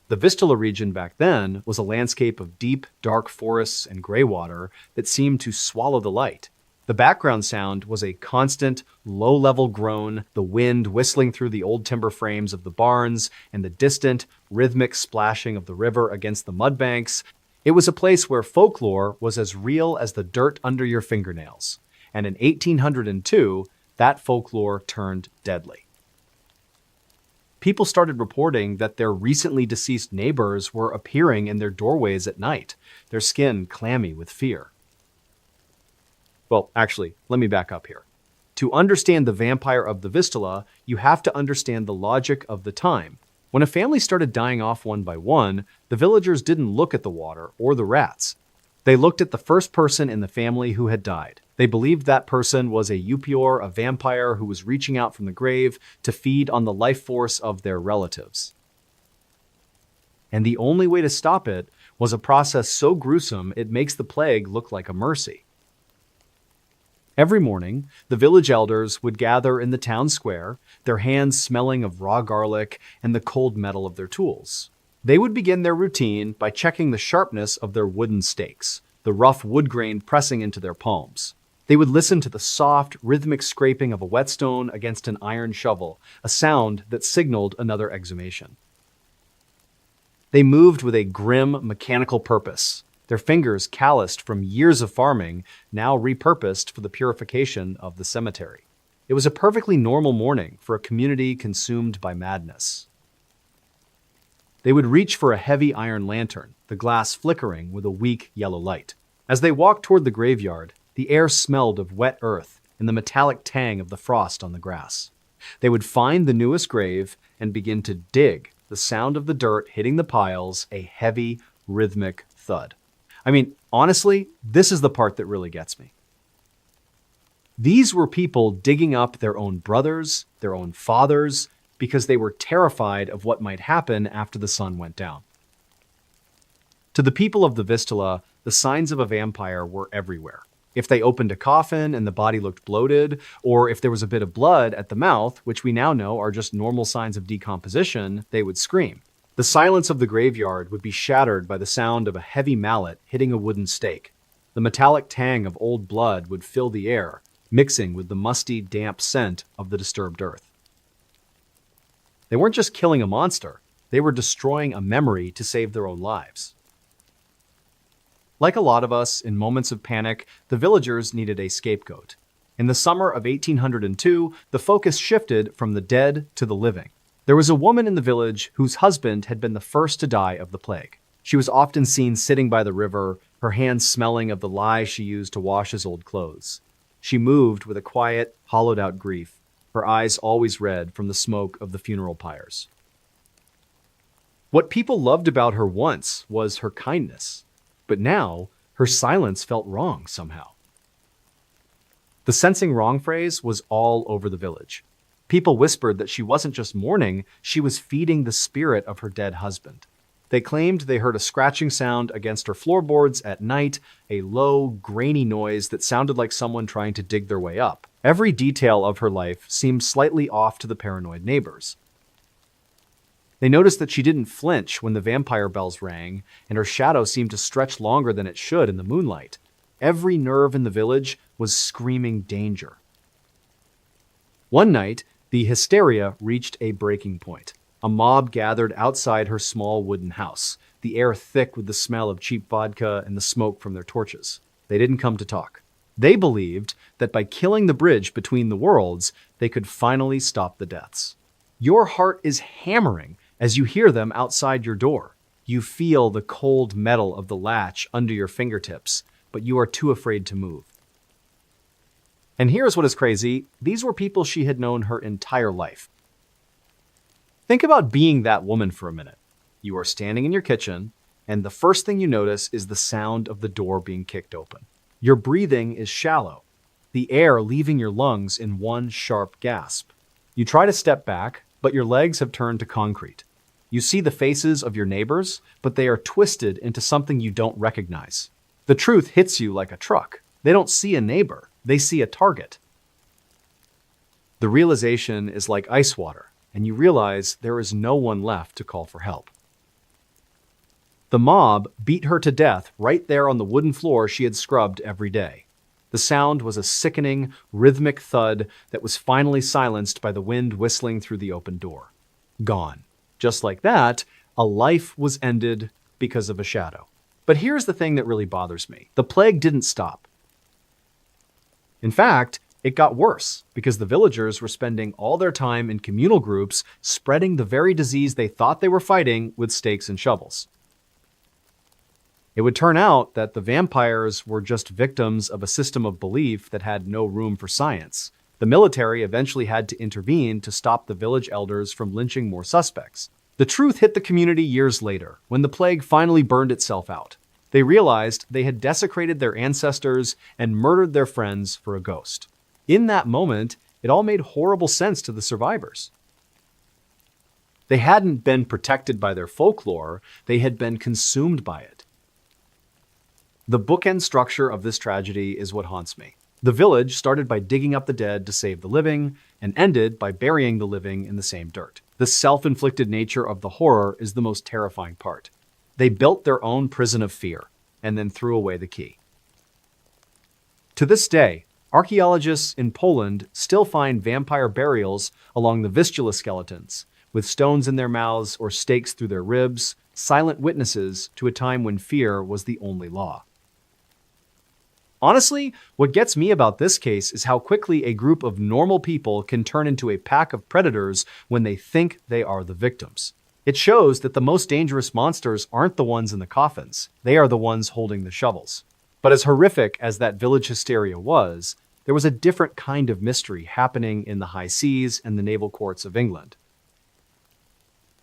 The Vistula region back then was a landscape of deep, dark forests and gray water that seemed to swallow the light. The background sound was a constant, low-level groan, the wind whistling through the old timber frames of the barns, and the distant, rhythmic splashing of the river against the mud banks. It was a place where folklore was as real as the dirt under your fingernails. And in 1802, that folklore turned deadly. People started reporting that their recently deceased neighbors were appearing in their doorways at night, their skin clammy with fear. Well, actually, let me back up here. To understand the vampire of the Vistula, you have to understand the logic of the time. When a family started dying off one by one, the villagers didn't look at the water or the rats. They looked at the first person in the family who had died. They believed that person was a Upior, a vampire who was reaching out from the grave to feed on the life force of their relatives. And the only way to stop it was a process so gruesome it makes the plague look like a mercy. Every morning, the village elders would gather in the town square, their hands smelling of raw garlic and the cold metal of their tools. They would begin their routine by checking the sharpness of their wooden stakes, the rough wood grain pressing into their palms. They would listen to the soft, rhythmic scraping of a whetstone against an iron shovel, a sound that signaled another exhumation. They moved with a grim, mechanical purpose, their fingers calloused from years of farming, now repurposed for the purification of the cemetery. It was a perfectly normal morning for a community consumed by madness. They would reach for a heavy iron lantern, the glass flickering with a weak yellow light. As they walked toward the graveyard, the air smelled of wet earth and the metallic tang of the frost on the grass. They would find the newest grave and begin to dig, the sound of the dirt hitting the piles, a heavy, rhythmic thud. I mean, honestly, this is the part that really gets me. These were people digging up their own brothers, their own fathers, because they were terrified of what might happen after the sun went down. To the people of the Vistula, the signs of a vampire were everywhere. If they opened a coffin and the body looked bloated, or if there was a bit of blood at the mouth, which we now know are just normal signs of decomposition, they would scream. The silence of the graveyard would be shattered by the sound of a heavy mallet hitting a wooden stake. The metallic tang of old blood would fill the air, mixing with the musty, damp scent of the disturbed earth. They weren't just killing a monster, they were destroying a memory to save their own lives. Like a lot of us, in moments of panic, the villagers needed a scapegoat. In the summer of 1802, the focus shifted from the dead to the living. There was a woman in the village whose husband had been the first to die of the plague. She was often seen sitting by the river, her hands smelling of the lye she used to wash his old clothes. She moved with a quiet, hollowed-out grief, her eyes always red from the smoke of the funeral pyres. What people loved about her once was her kindness, but now her silence felt wrong somehow. The sensing wrong phrase was all over the village. People whispered that she wasn't just mourning, she was feeding the spirit of her dead husband. They claimed they heard a scratching sound against her floorboards at night, a low, grainy noise that sounded like someone trying to dig their way up. Every detail of her life seemed slightly off to the paranoid neighbors. They noticed that she didn't flinch when the vampire bells rang, and her shadow seemed to stretch longer than it should in the moonlight. Every nerve in the village was screaming danger. One night, the hysteria reached a breaking point. A mob gathered outside her small wooden house, the air thick with the smell of cheap vodka and the smoke from their torches. They didn't come to talk. They believed that by killing the bridge between the worlds, they could finally stop the deaths. Your heart is hammering as you hear them outside your door. You feel the cold metal of the latch under your fingertips, but you are too afraid to move. And here's what is crazy. These were people she had known her entire life. Think about being that woman for a minute. You are standing in your kitchen, and the first thing you notice is the sound of the door being kicked open. Your breathing is shallow, the air leaving your lungs in one sharp gasp. You try to step back, but your legs have turned to concrete. You see the faces of your neighbors, but they are twisted into something you don't recognize. The truth hits you like a truck. They don't see a neighbor, they see a target. The realization is like ice water, and you realize there is no one left to call for help. The mob beat her to death right there on the wooden floor she had scrubbed every day. The sound was a sickening, rhythmic thud that was finally silenced by the wind whistling through the open door. Gone. Just like that, a life was ended because of a shadow. But here's the thing that really bothers me. The plague didn't stop. In fact, it got worse because the villagers were spending all their time in communal groups spreading the very disease they thought they were fighting with stakes and shovels. It would turn out that the vampires were just victims of a system of belief that had no room for science. The military eventually had to intervene to stop the village elders from lynching more suspects. The truth hit the community years later, when the plague finally burned itself out. They realized they had desecrated their ancestors and murdered their friends for a ghost. In that moment, it all made horrible sense to the survivors. They hadn't been protected by their folklore, they had been consumed by it. The bookend structure of this tragedy is what haunts me. The village started by digging up the dead to save the living, and ended by burying the living in the same dirt. The self-inflicted nature of the horror is the most terrifying part. They built their own prison of fear, and then threw away the key. To this day, archaeologists in Poland still find vampire burials along the Vistula skeletons, with stones in their mouths or stakes through their ribs, silent witnesses to a time when fear was the only law. Honestly, what gets me about this case is how quickly a group of normal people can turn into a pack of predators when they think they are the victims. It shows that the most dangerous monsters aren't the ones in the coffins, they are the ones holding the shovels. But as horrific as that village hysteria was, there was a different kind of mystery happening in the high seas and the naval courts of England.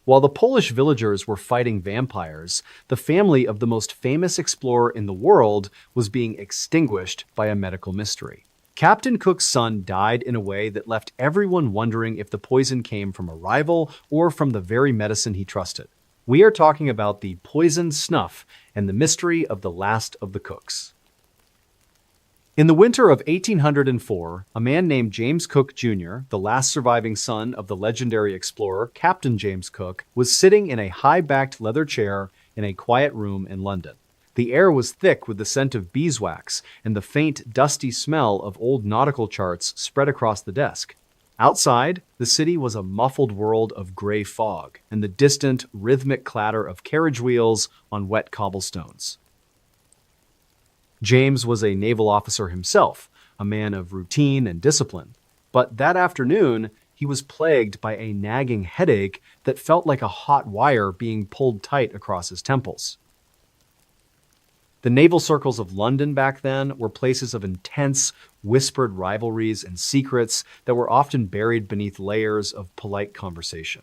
While the Polish villagers were fighting vampires, the family of the most famous explorer in the world was being extinguished by a medical mystery. Captain Cook's son died in a way that left everyone wondering if the poison came from a rival or from the very medicine he trusted. We are talking about the poisoned snuff and the mystery of the last of the Cooks. In the winter of 1804, a man named James Cook Jr., the last surviving son of the legendary explorer Captain James Cook, was sitting in a high-backed leather chair in a quiet room in London. The air was thick with the scent of beeswax, and the faint, dusty smell of old nautical charts spread across the desk. Outside, the city was a muffled world of gray fog and the distant, rhythmic clatter of carriage wheels on wet cobblestones. James was a naval officer himself, a man of routine and discipline. But that afternoon, he was plagued by a nagging headache that felt like a hot wire being pulled tight across his temples. The naval circles of London back then were places of intense, whispered rivalries and secrets that were often buried beneath layers of polite conversation.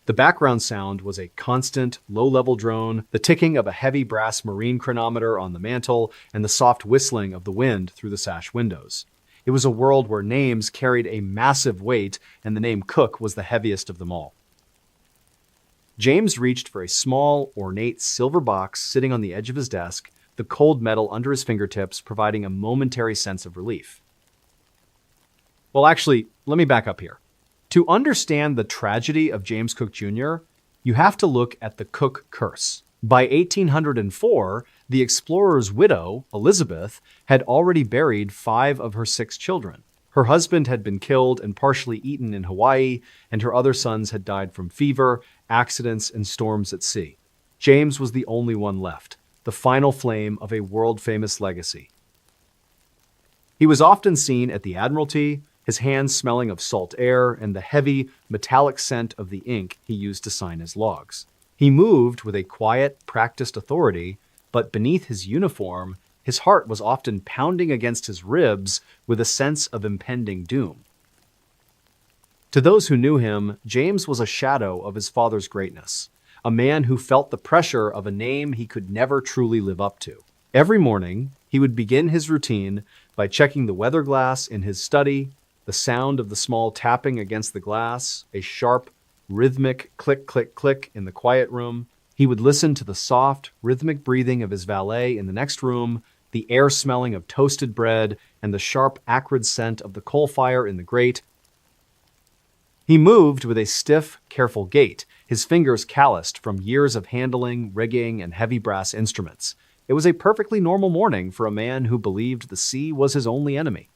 The background sound was a constant, low-level drone, the ticking of a heavy brass marine chronometer on the mantle, and the soft whistling of the wind through the sash windows. It was a world where names carried a massive weight, and the name Cook was the heaviest of them all. James reached for a small, ornate silver box sitting on the edge of his desk, the cold metal under his fingertips providing a momentary sense of relief. Well, actually, let me back up here. To understand the tragedy of James Cook Jr., you have to look at the Cook curse. By 1804, The explorer's widow, Elizabeth, had already buried 5 of her 6 children. Her husband had been killed and partially eaten in Hawaii, and her other sons had died from fever, accidents, and storms at sea. James was the only one left, the final flame of a world-famous legacy. He was often seen at the Admiralty, his hands smelling of salt air and the heavy, metallic scent of the ink he used to sign his logs. He moved with a quiet, practiced authority, but beneath his uniform, his heart was often pounding against his ribs with a sense of impending doom. To those who knew him, James was a shadow of his father's greatness, a man who felt the pressure of a name he could never truly live up to. Every morning, he would begin his routine by checking the weather glass in his study, the sound of the small tapping against the glass, a sharp, rhythmic click, click, click in the quiet room. He would listen to the soft, rhythmic breathing of his valet in the next room, the air smelling of toasted bread, and the sharp, acrid scent of the coal fire in the grate. He moved with a stiff, careful gait, his fingers calloused from years of handling, rigging, and heavy brass instruments. It was a perfectly normal morning for a man who believed the sea was his only enemy.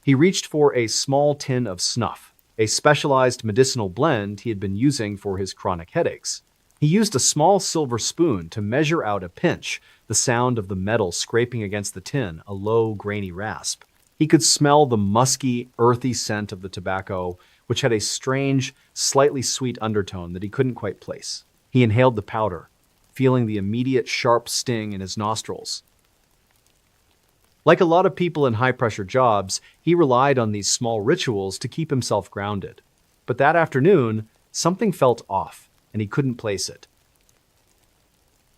He reached for a small tin of snuff, a specialized medicinal blend he had been using for his chronic headaches. He used a small silver spoon to measure out a pinch, the sound of the metal scraping against the tin, a low, grainy rasp. He could smell the musky, earthy scent of the tobacco, which had a strange, slightly sweet undertone that he couldn't quite place. He inhaled the powder, feeling the immediate sharp sting in his nostrils. Like a lot of people in high-pressure jobs, he relied on these small rituals to keep himself grounded. But that afternoon, something felt off, and he couldn't place it.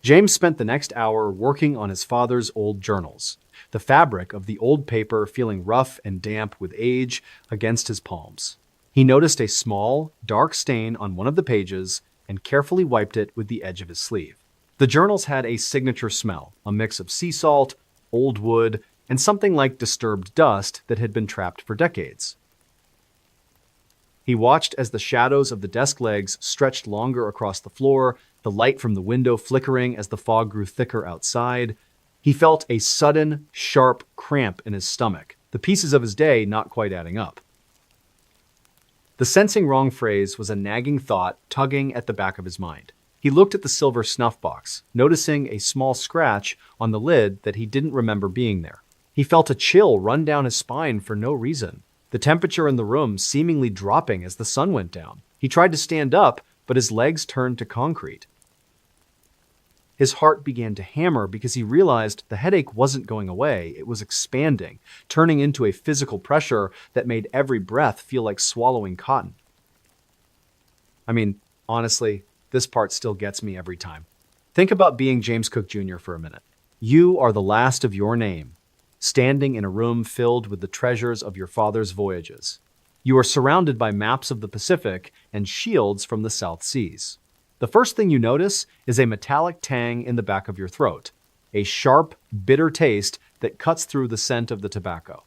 James spent the next hour working on his father's old journals, the fabric of the old paper feeling rough and damp with age against his palms. He noticed a small, dark stain on one of the pages and carefully wiped it with the edge of his sleeve. The journals had a signature smell, a mix of sea salt, old wood, and something like disturbed dust that had been trapped for decades. He watched as the shadows of the desk legs stretched longer across the floor, the light from the window flickering as the fog grew thicker outside. He felt a sudden, sharp cramp in his stomach, the pieces of his day not quite adding up. The sensing wrong phrase was a nagging thought tugging at the back of his mind. He looked at the silver snuff box, noticing a small scratch on the lid that he didn't remember being there. He felt a chill run down his spine for no reason, the temperature in the room seemingly dropping as the sun went down. He tried to stand up, but his legs turned to concrete. His heart began to hammer because he realized the headache wasn't going away, it was expanding, turning into a physical pressure that made every breath feel like swallowing cotton. I mean, honestly, this part still gets me every time. Think about being James Cook Jr. for a minute. You are the last of your name, standing in a room filled with the treasures of your father's voyages. You are surrounded by maps of the Pacific and shields from the South Seas. The first thing you notice is a metallic tang in the back of your throat, a sharp, bitter taste that cuts through the scent of the tobacco.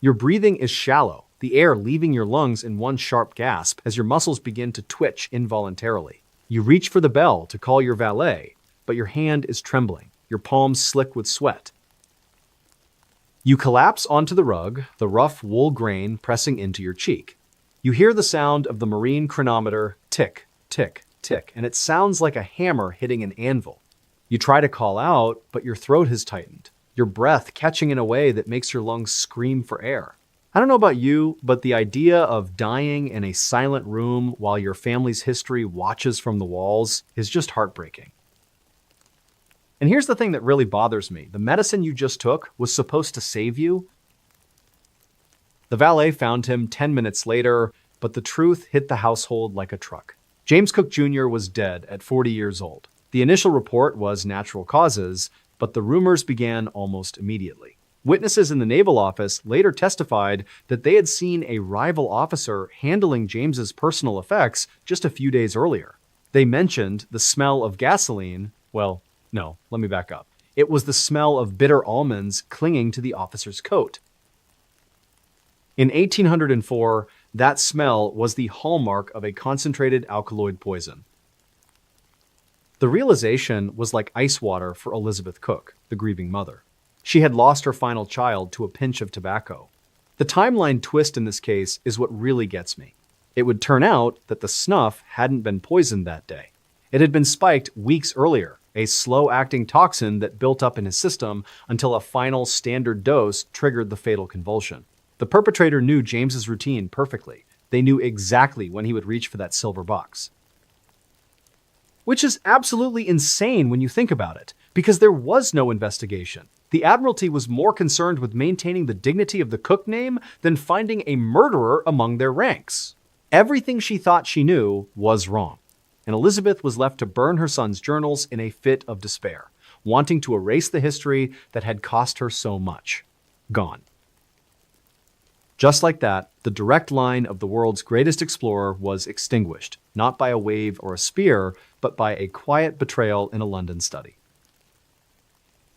Your breathing is shallow, the air leaving your lungs in one sharp gasp as your muscles begin to twitch involuntarily. You reach for the bell to call your valet, but your hand is trembling, your palms slick with sweat. You collapse onto the rug, the rough wool grain pressing into your cheek. You hear the sound of the marine chronometer tick, tick, tick, and it sounds like a hammer hitting an anvil. You try to call out, but your throat has tightened, your breath catching in a way that makes your lungs scream for air. I don't know about you, but the idea of dying in a silent room while your family's history watches from the walls is just heartbreaking. And here's the thing that really bothers me. The medicine you just took was supposed to save you. The valet found him 10 minutes later, but the truth hit the household like a truck. James Cook Jr. was dead at 40 years old. The initial report was natural causes, but the rumors began almost immediately. Witnesses in the Naval Office later testified that they had seen a rival officer handling James's personal effects just a few days earlier. They mentioned the smell of gasoline. Well, no, let me back up. It was the smell of bitter almonds clinging to the officer's coat. In 1804, that smell was the hallmark of a concentrated alkaloid poison. The realization was like ice water for Elizabeth Cook, the grieving mother. She had lost her final child to a pinch of tobacco. The timeline twist in this case is what really gets me. It would turn out that the snuff hadn't been poisoned that day. It had been spiked weeks earlier, a slow-acting toxin that built up in his system until a final standard dose triggered the fatal convulsion. The perpetrator knew James's routine perfectly. They knew exactly when he would reach for that silver box. Which is absolutely insane when you think about it, because there was no investigation. The Admiralty was more concerned with maintaining the dignity of the Cook name than finding a murderer among their ranks. Everything she thought she knew was wrong, and Elizabeth was left to burn her son's journals in a fit of despair, wanting to erase the history that had cost her so much. Gone. Just like that, the direct line of the world's greatest explorer was extinguished, not by a wave or a spear, but by a quiet betrayal in a London study.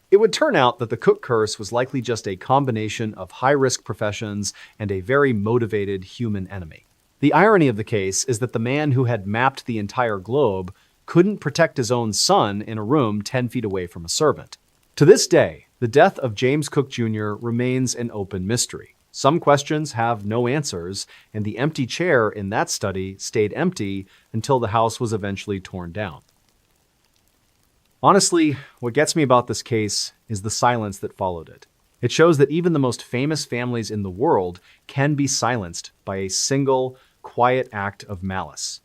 It would turn out that the Cook curse was likely just a combination of high-risk professions and a very motivated human enemy. The irony of the case is that the man who had mapped the entire globe couldn't protect his own son in a room 10 feet away from a servant. To this day, the death of James Cook Jr. remains an open mystery. Some questions have no answers, and the empty chair in that study stayed empty until the house was eventually torn down. Honestly, what gets me about this case is the silence that followed it. It shows that even the most famous families in the world can be silenced by a single, quiet act of malice.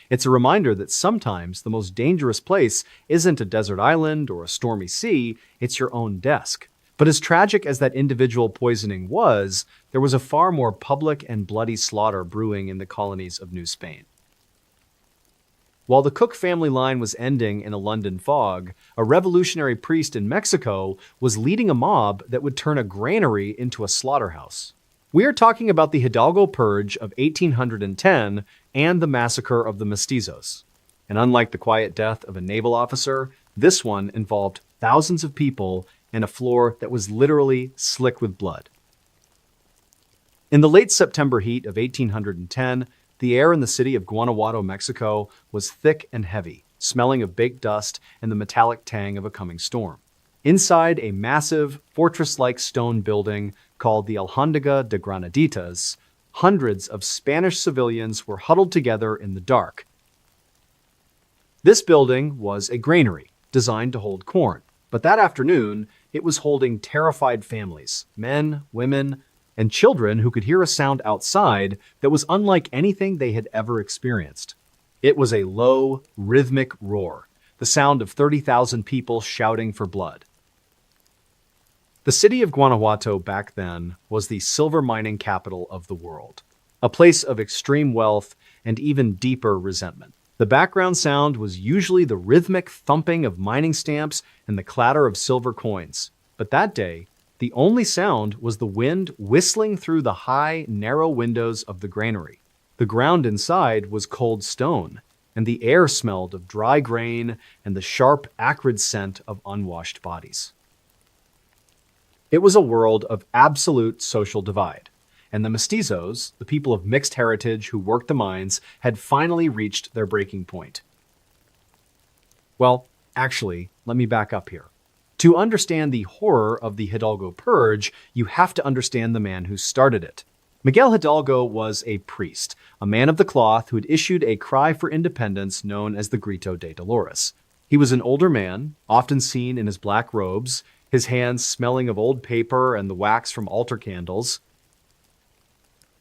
It's a reminder that sometimes the most dangerous place isn't a desert island or a stormy sea, it's your own desk. But as tragic as that individual poisoning was, there was a far more public and bloody slaughter brewing in the colonies of New Spain. While the Cook family line was ending in a London fog, a revolutionary priest in Mexico was leading a mob that would turn a granary into a slaughterhouse. We are talking about the Hidalgo Purge of 1810 and the Massacre of the Mestizos. And unlike the quiet death of a naval officer, this one involved thousands of people and a floor that was literally slick with blood. In the late September heat of 1810, the air in the city of Guanajuato, Mexico, was thick and heavy, smelling of baked dust and the metallic tang of a coming storm. Inside a massive, fortress-like stone building called the Alhóndiga de Granaditas, hundreds of Spanish civilians were huddled together in the dark. This building was a granary designed to hold corn, but that afternoon, it was holding terrified families, men, women, and children who could hear a sound outside that was unlike anything they had ever experienced. It was a low, rhythmic roar, the sound of 30,000 people shouting for blood. The city of Guanajuato back then was the silver mining capital of the world, a place of extreme wealth and even deeper resentment. The background sound was usually the rhythmic thumping of mining stamps and the clatter of silver coins. But that day, the only sound was the wind whistling through the high, narrow windows of the granary. The ground inside was cold stone, and the air smelled of dry grain and the sharp, acrid scent of unwashed bodies. It was a world of absolute social divide, and the mestizos, the people of mixed heritage who worked the mines, had finally reached their breaking point. Well, actually, let me back up here. To understand the horror of the Hidalgo Purge, you have to understand the man who started it. Miguel Hidalgo was a priest, a man of the cloth who had issued a cry for independence known as the Grito de Dolores. He was an older man, often seen in his black robes, his hands smelling of old paper and the wax from altar candles.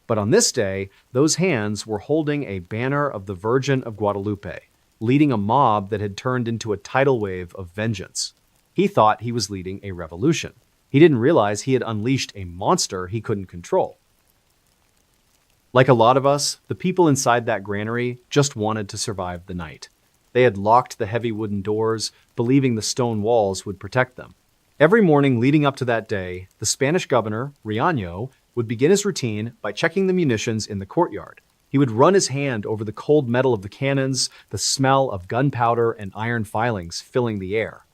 But on this day, those hands were holding a banner of the Virgin of Guadalupe, leading a mob that had turned into a tidal wave of vengeance. He thought he was leading a revolution. He didn't realize he had unleashed a monster he couldn't control. Like a lot of us, the people inside that granary just wanted to survive the night. They had locked the heavy wooden doors, believing the stone walls would protect them. Every morning leading up to that day, the Spanish governor, Riaño, would begin his routine by checking the munitions in the courtyard. He would run his hand over the cold metal of the cannons, the smell of gunpowder and iron filings filling the air.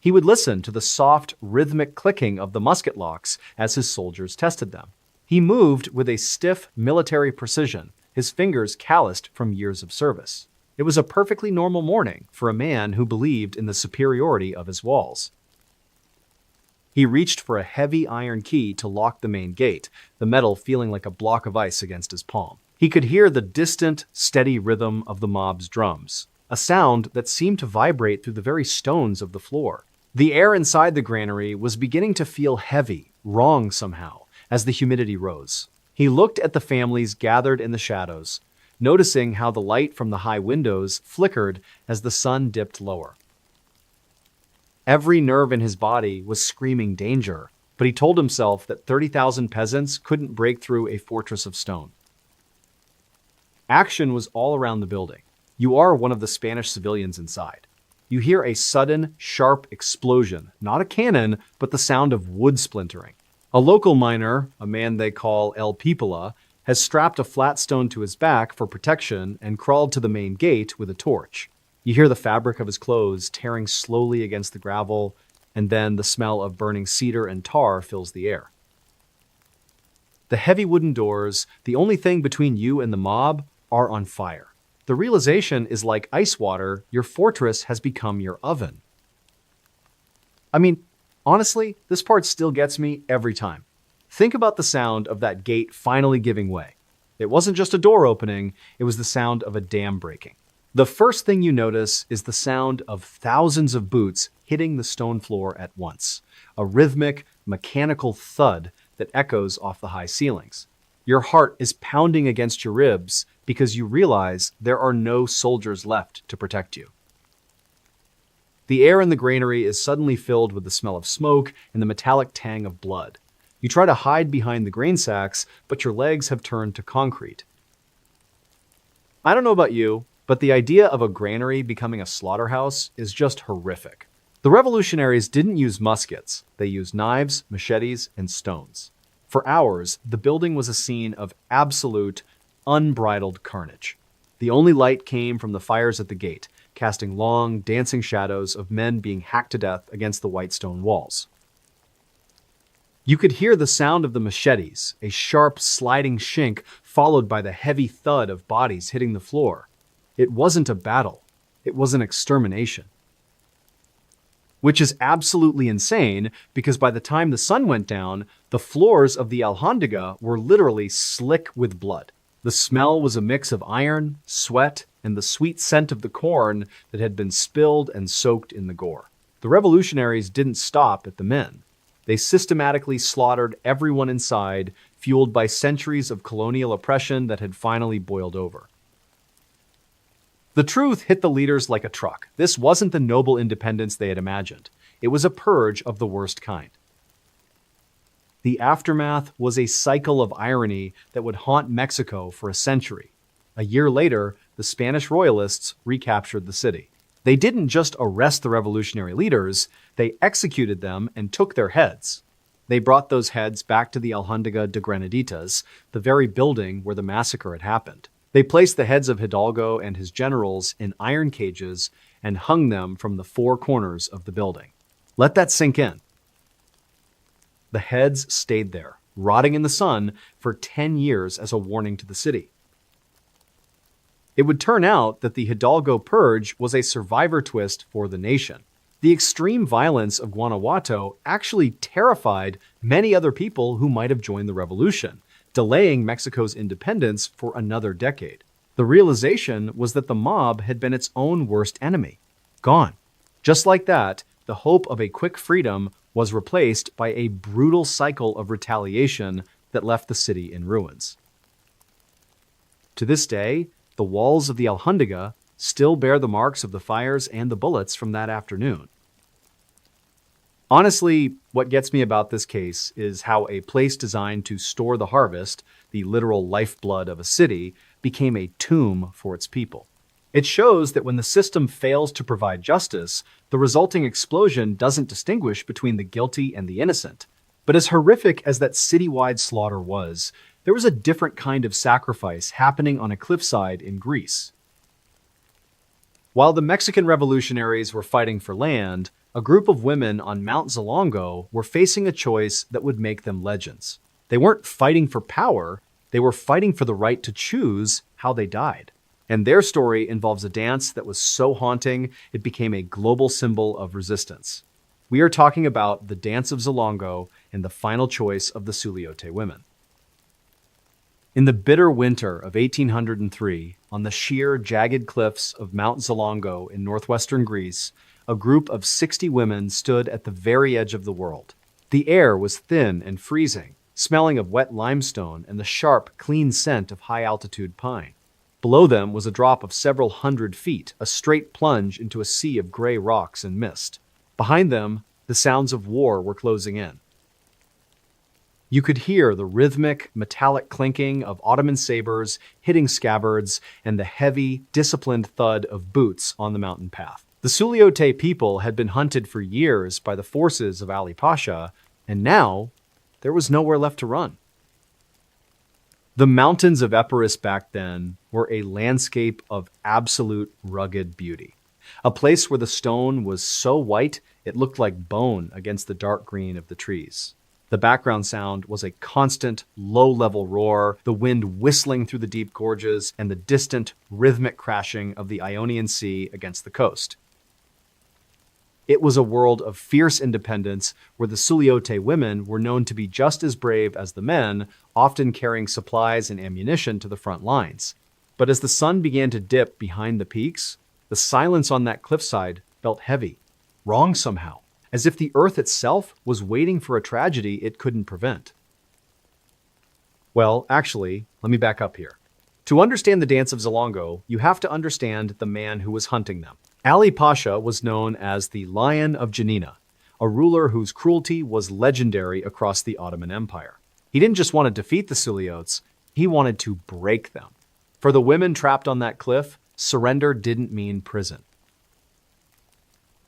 He would listen to the soft, rhythmic clicking of the musket locks as his soldiers tested them. He moved with a stiff military precision, his fingers calloused from years of service. It was a perfectly normal morning for a man who believed in the superiority of his walls. He reached for a heavy iron key to lock the main gate, the metal feeling like a block of ice against his palm. He could hear the distant, steady rhythm of the mob's drums, a sound that seemed to vibrate through the very stones of the floor. The air inside the granary was beginning to feel heavy, wrong somehow, as the humidity rose. He looked at the families gathered in the shadows, noticing how the light from the high windows flickered as the sun dipped lower. Every nerve in his body was screaming danger, but he told himself that 30,000 peasants couldn't break through a fortress of stone. Action was all around the building. You are one of the Spanish civilians inside. You hear a sudden, sharp explosion, not a cannon, but the sound of wood splintering. A local miner, a man they call El Pipola, has strapped a flat stone to his back for protection and crawled to the main gate with a torch. You hear the fabric of his clothes tearing slowly against the gravel, and then the smell of burning cedar and tar fills the air. The heavy wooden doors, the only thing between you and the mob, are on fire. The realization is like ice water, your fortress has become your oven. I mean, honestly, this part still gets me every time. Think about the sound of that gate finally giving way. It wasn't just a door opening, it was the sound of a dam breaking. The first thing you notice is the sound of thousands of boots hitting the stone floor at once, a rhythmic, mechanical thud that echoes off the high ceilings. Your heart is pounding against your ribs because you realize there are no soldiers left to protect you. The air in the granary is suddenly filled with the smell of smoke and the metallic tang of blood. You try to hide behind the grain sacks, but your legs have turned to concrete. I don't know about you, but the idea of a granary becoming a slaughterhouse is just horrific. The revolutionaries didn't use muskets. They used knives, machetes, and stones. For hours, the building was a scene of absolute, unbridled carnage. The only light came from the fires at the gate, casting long, dancing shadows of men being hacked to death against the white stone walls. You could hear the sound of the machetes, a sharp, sliding shink followed by the heavy thud of bodies hitting the floor. It wasn't a battle. It was an extermination. Which is absolutely insane because by the time the sun went down, the floors of the Alhóndiga were literally slick with blood. The smell was a mix of iron, sweat, and the sweet scent of the corn that had been spilled and soaked in the gore. The revolutionaries didn't stop at the men. They systematically slaughtered everyone inside, fueled by centuries of colonial oppression that had finally boiled over. The truth hit the leaders like a truck. This wasn't the noble independence they had imagined. It was a purge of the worst kind. The aftermath was a cycle of irony that would haunt Mexico for a century. A year later, the Spanish royalists recaptured the city. They didn't just arrest the revolutionary leaders, they executed them and took their heads. They brought those heads back to the Alhóndiga de Granaditas, the very building where the massacre had happened. They placed the heads of Hidalgo and his generals in iron cages and hung them from the four corners of the building. Let that sink in. The heads stayed there, rotting in the sun for 10 years as a warning to the city. It would turn out that the Hidalgo purge was a survivor twist for the nation. The extreme violence of Guanajuato actually terrified many other people who might have joined the revolution, delaying Mexico's independence for another decade. The realization was that the mob had been its own worst enemy. Gone. Just like that, the hope of a quick freedom was replaced by a brutal cycle of retaliation that left the city in ruins. To this day, the walls of the Alhóndiga still bear the marks of the fires and the bullets from that afternoon. Honestly, what gets me about this case is how a place designed to store the harvest, the literal lifeblood of a city, became a tomb for its people. It shows that when the system fails to provide justice, the resulting explosion doesn't distinguish between the guilty and the innocent. But as horrific as that citywide slaughter was, there was a different kind of sacrifice happening on a cliffside in Greece. While the Mexican revolutionaries were fighting for land, a group of women on Mount Zalongo were facing a choice that would make them legends. They weren't fighting for power, they were fighting for the right to choose how they died. And their story involves a dance that was so haunting, it became a global symbol of resistance. We are talking about the Dance of Zalongo and the final choice of the Suliote women. In the bitter winter of 1803, on the sheer, jagged cliffs of Mount Zalongo in northwestern Greece, a group of 60 women stood at the very edge of the world. The air was thin and freezing, smelling of wet limestone and the sharp, clean scent of high-altitude pine. Below them was a drop of several hundred feet, a straight plunge into a sea of gray rocks and mist. Behind them, the sounds of war were closing in. You could hear the rhythmic, metallic clinking of Ottoman sabers hitting scabbards and the heavy, disciplined thud of boots on the mountain path. The Suliote people had been hunted for years by the forces of Ali Pasha, and now there was nowhere left to run. The mountains of Epirus back then were a landscape of absolute rugged beauty. A place where the stone was so white it looked like bone against the dark green of the trees. The background sound was a constant, low-level roar, the wind whistling through the deep gorges, and the distant, rhythmic crashing of the Ionian Sea against the coast. It was a world of fierce independence where the Suliote women were known to be just as brave as the men, often carrying supplies and ammunition to the front lines. But as the sun began to dip behind the peaks, the silence on that cliffside felt heavy, wrong somehow, as if the earth itself was waiting for a tragedy it couldn't prevent. Well, actually, let me back up here. To understand the Dance of Zalongo, you have to understand the man who was hunting them. Ali Pasha was known as the Lion of Janina, a ruler whose cruelty was legendary across the Ottoman Empire. He didn't just want to defeat the Suliotes, he wanted to break them. For the women trapped on that cliff, surrender didn't mean prison.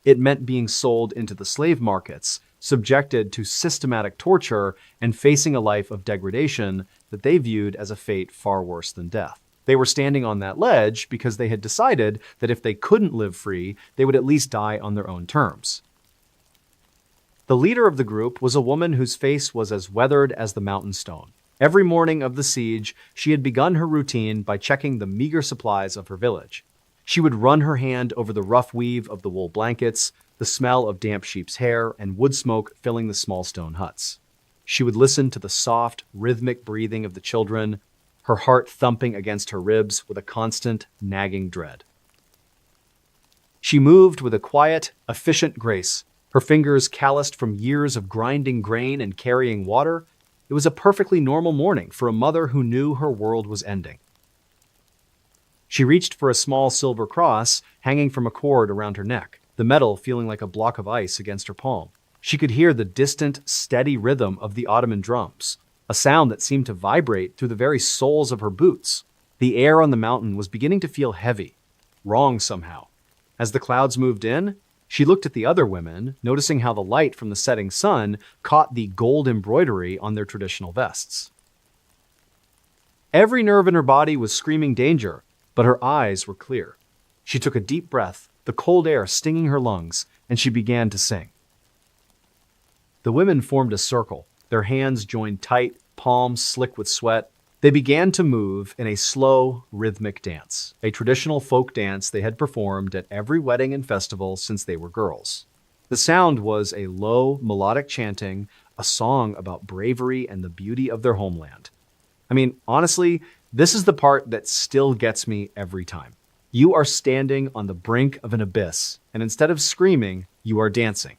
It meant being sold into the slave markets, subjected to systematic torture, and facing a life of degradation that they viewed as a fate far worse than death. They were standing on that ledge because they had decided that if they couldn't live free, they would at least die on their own terms. The leader of the group was a woman whose face was as weathered as the mountain stone. Every morning of the siege, she had begun her routine by checking the meager supplies of her village. She would run her hand over the rough weave of the wool blankets, the smell of damp sheep's hair, and wood smoke filling the small stone huts. She would listen to the soft, rhythmic breathing of the children, her heart thumping against her ribs with a constant, nagging dread. She moved with a quiet, efficient grace, her fingers calloused from years of grinding grain and carrying water. It was a perfectly normal morning for a mother who knew her world was ending. She reached for a small silver cross hanging from a cord around her neck, the metal feeling like a block of ice against her palm. She could hear the distant, steady rhythm of the Ottoman drums, a sound that seemed to vibrate through the very soles of her boots. The air on the mountain was beginning to feel heavy, wrong somehow. As the clouds moved in, she looked at the other women, noticing how the light from the setting sun caught the gold embroidery on their traditional vests. Every nerve in her body was screaming danger, but her eyes were clear. She took a deep breath, the cold air stinging her lungs, and she began to sing. The women formed a circle, their hands joined tight, palms slick with sweat. They began to move in a slow, rhythmic dance, a traditional folk dance they had performed at every wedding and festival since they were girls. The sound was a low, melodic chanting, a song about bravery and the beauty of their homeland. I mean, honestly, this is the part that still gets me every time. You are standing on the brink of an abyss, and instead of screaming, you are dancing.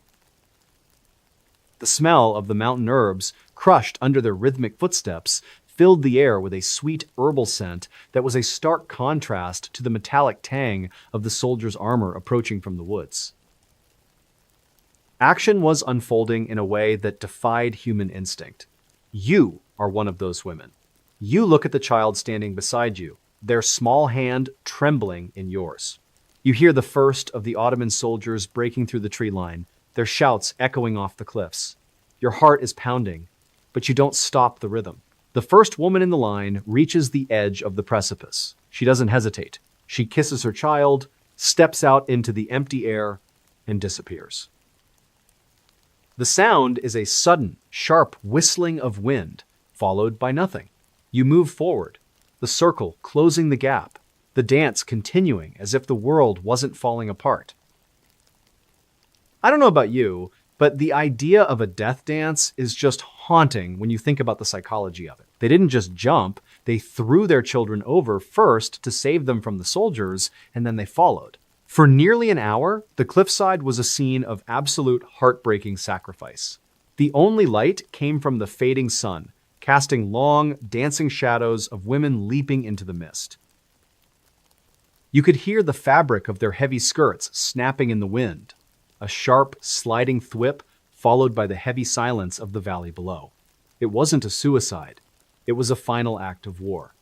The smell of the mountain herbs, crushed under their rhythmic footsteps, filled the air with a sweet herbal scent that was a stark contrast to the metallic tang of the soldiers' armor approaching from the woods. Action was unfolding in a way that defied human instinct. You are one of those women. You look at the child standing beside you, their small hand trembling in yours. You hear the first of the Ottoman soldiers breaking through the tree line, their shouts echoing off the cliffs. Your heart is pounding, but you don't stop the rhythm. The first woman in the line reaches the edge of the precipice. She doesn't hesitate. She kisses her child, steps out into the empty air, and disappears. The sound is a sudden, sharp whistling of wind, followed by nothing. You move forward, the circle closing the gap, the dance continuing as if the world wasn't falling apart. I don't know about you, but the idea of a death dance is just haunting when you think about the psychology of it. They didn't just jump, they threw their children over first to save them from the soldiers, and then they followed. For nearly an hour, the cliffside was a scene of absolute heartbreaking sacrifice. The only light came from the fading sun, casting long, dancing shadows of women leaping into the mist. You could hear the fabric of their heavy skirts snapping in the wind, a sharp, sliding thwip followed by the heavy silence of the valley below. It wasn't a suicide. It was a final act of war.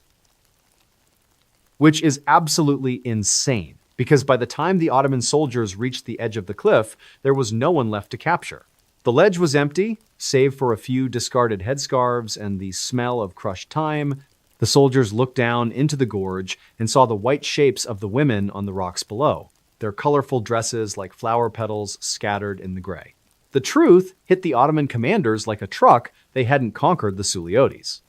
Which is absolutely insane, because by the time the Ottoman soldiers reached the edge of the cliff, there was no one left to capture. The ledge was empty, save for a few discarded headscarves and the smell of crushed thyme. The soldiers looked down into the gorge and saw the white shapes of the women on the rocks below, their colorful dresses like flower petals scattered in the gray. The truth hit the Ottoman commanders like a truck. They hadn't conquered the Suliotes.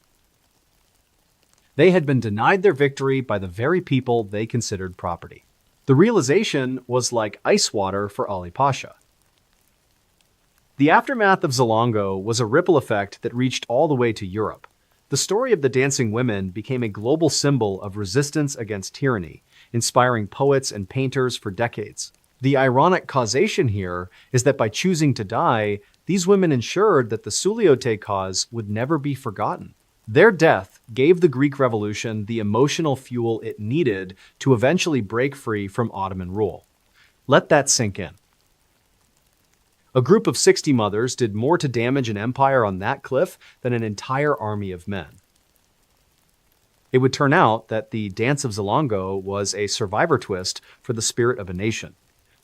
They had been denied their victory by the very people they considered property. The realization was like ice water for Ali Pasha. The aftermath of Zalongo was a ripple effect that reached all the way to Europe. The story of the dancing women became a global symbol of resistance against tyranny, inspiring poets and painters for decades. The ironic causation here is that by choosing to die, these women ensured that the Suliote cause would never be forgotten. Their death gave the Greek Revolution the emotional fuel it needed to eventually break free from Ottoman rule. Let that sink in. A group of 60 mothers did more to damage an empire on that cliff than an entire army of men. It would turn out that the Dance of Zalongo was a survivor twist for the spirit of a nation.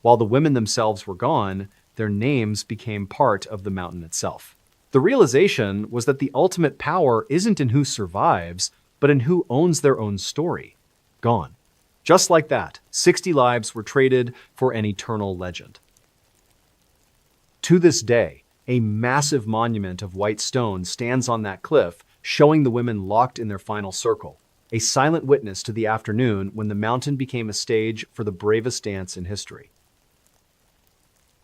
While the women themselves were gone, their names became part of the mountain itself. The realization was that the ultimate power isn't in who survives, but in who owns their own story. Gone. Just like that, 60 lives were traded for an eternal legend. To this day, a massive monument of white stone stands on that cliff, showing the women locked in their final circle, a silent witness to the afternoon when the mountain became a stage for the bravest dance in history.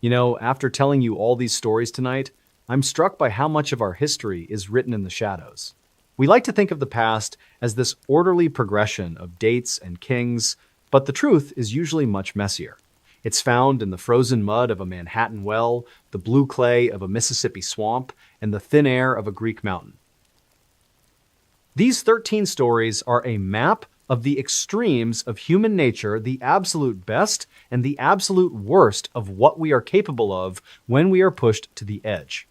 You know, after telling you all these stories tonight, I'm struck by how much of our history is written in the shadows. We like to think of the past as this orderly progression of dates and kings, but the truth is usually much messier. It's found in the frozen mud of a Manhattan well, the blue clay of a Mississippi swamp, and the thin air of a Greek mountain. These 13 stories are a map of the extremes of human nature, the absolute best and the absolute worst of what we are capable of when we are pushed to the edge.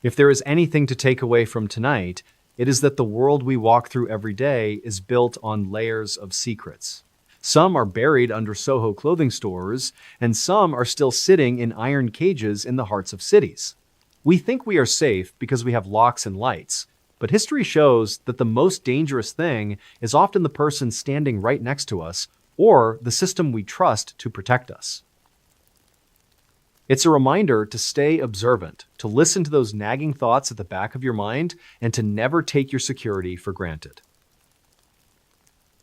If there is anything to take away from tonight, it is that the world we walk through every day is built on layers of secrets. Some are buried under Soho clothing stores, and some are still sitting in iron cages in the hearts of cities. We think we are safe because we have locks and lights, but history shows that the most dangerous thing is often the person standing right next to us or the system we trust to protect us. It's a reminder to stay observant, to listen to those nagging thoughts at the back of your mind, and to never take your security for granted.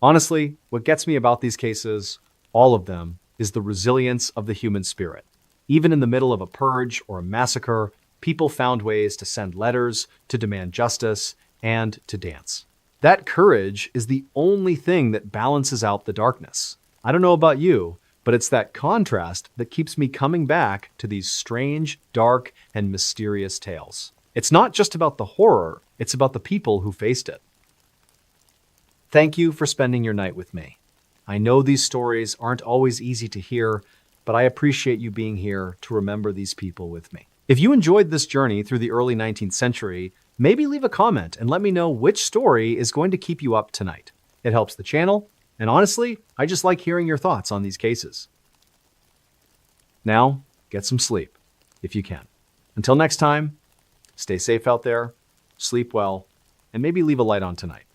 Honestly, what gets me about these cases, all of them, is the resilience of the human spirit. Even in the middle of a purge or a massacre, people found ways to send letters, to demand justice, and to dance. That courage is the only thing that balances out the darkness. I don't know about you, but it's that contrast that keeps me coming back to these strange, dark, and mysterious tales. It's not just about the horror, it's about the people who faced it. Thank you for spending your night with me. I know these stories aren't always easy to hear, but I appreciate you being here to remember these people with me. If you enjoyed this journey through the early 19th century, maybe leave a comment and let me know which story is going to keep you up tonight. It helps the channel, and honestly, I just like hearing your thoughts on these cases. Now, get some sleep, if you can. Until next time, stay safe out there, sleep well, and maybe leave a light on tonight.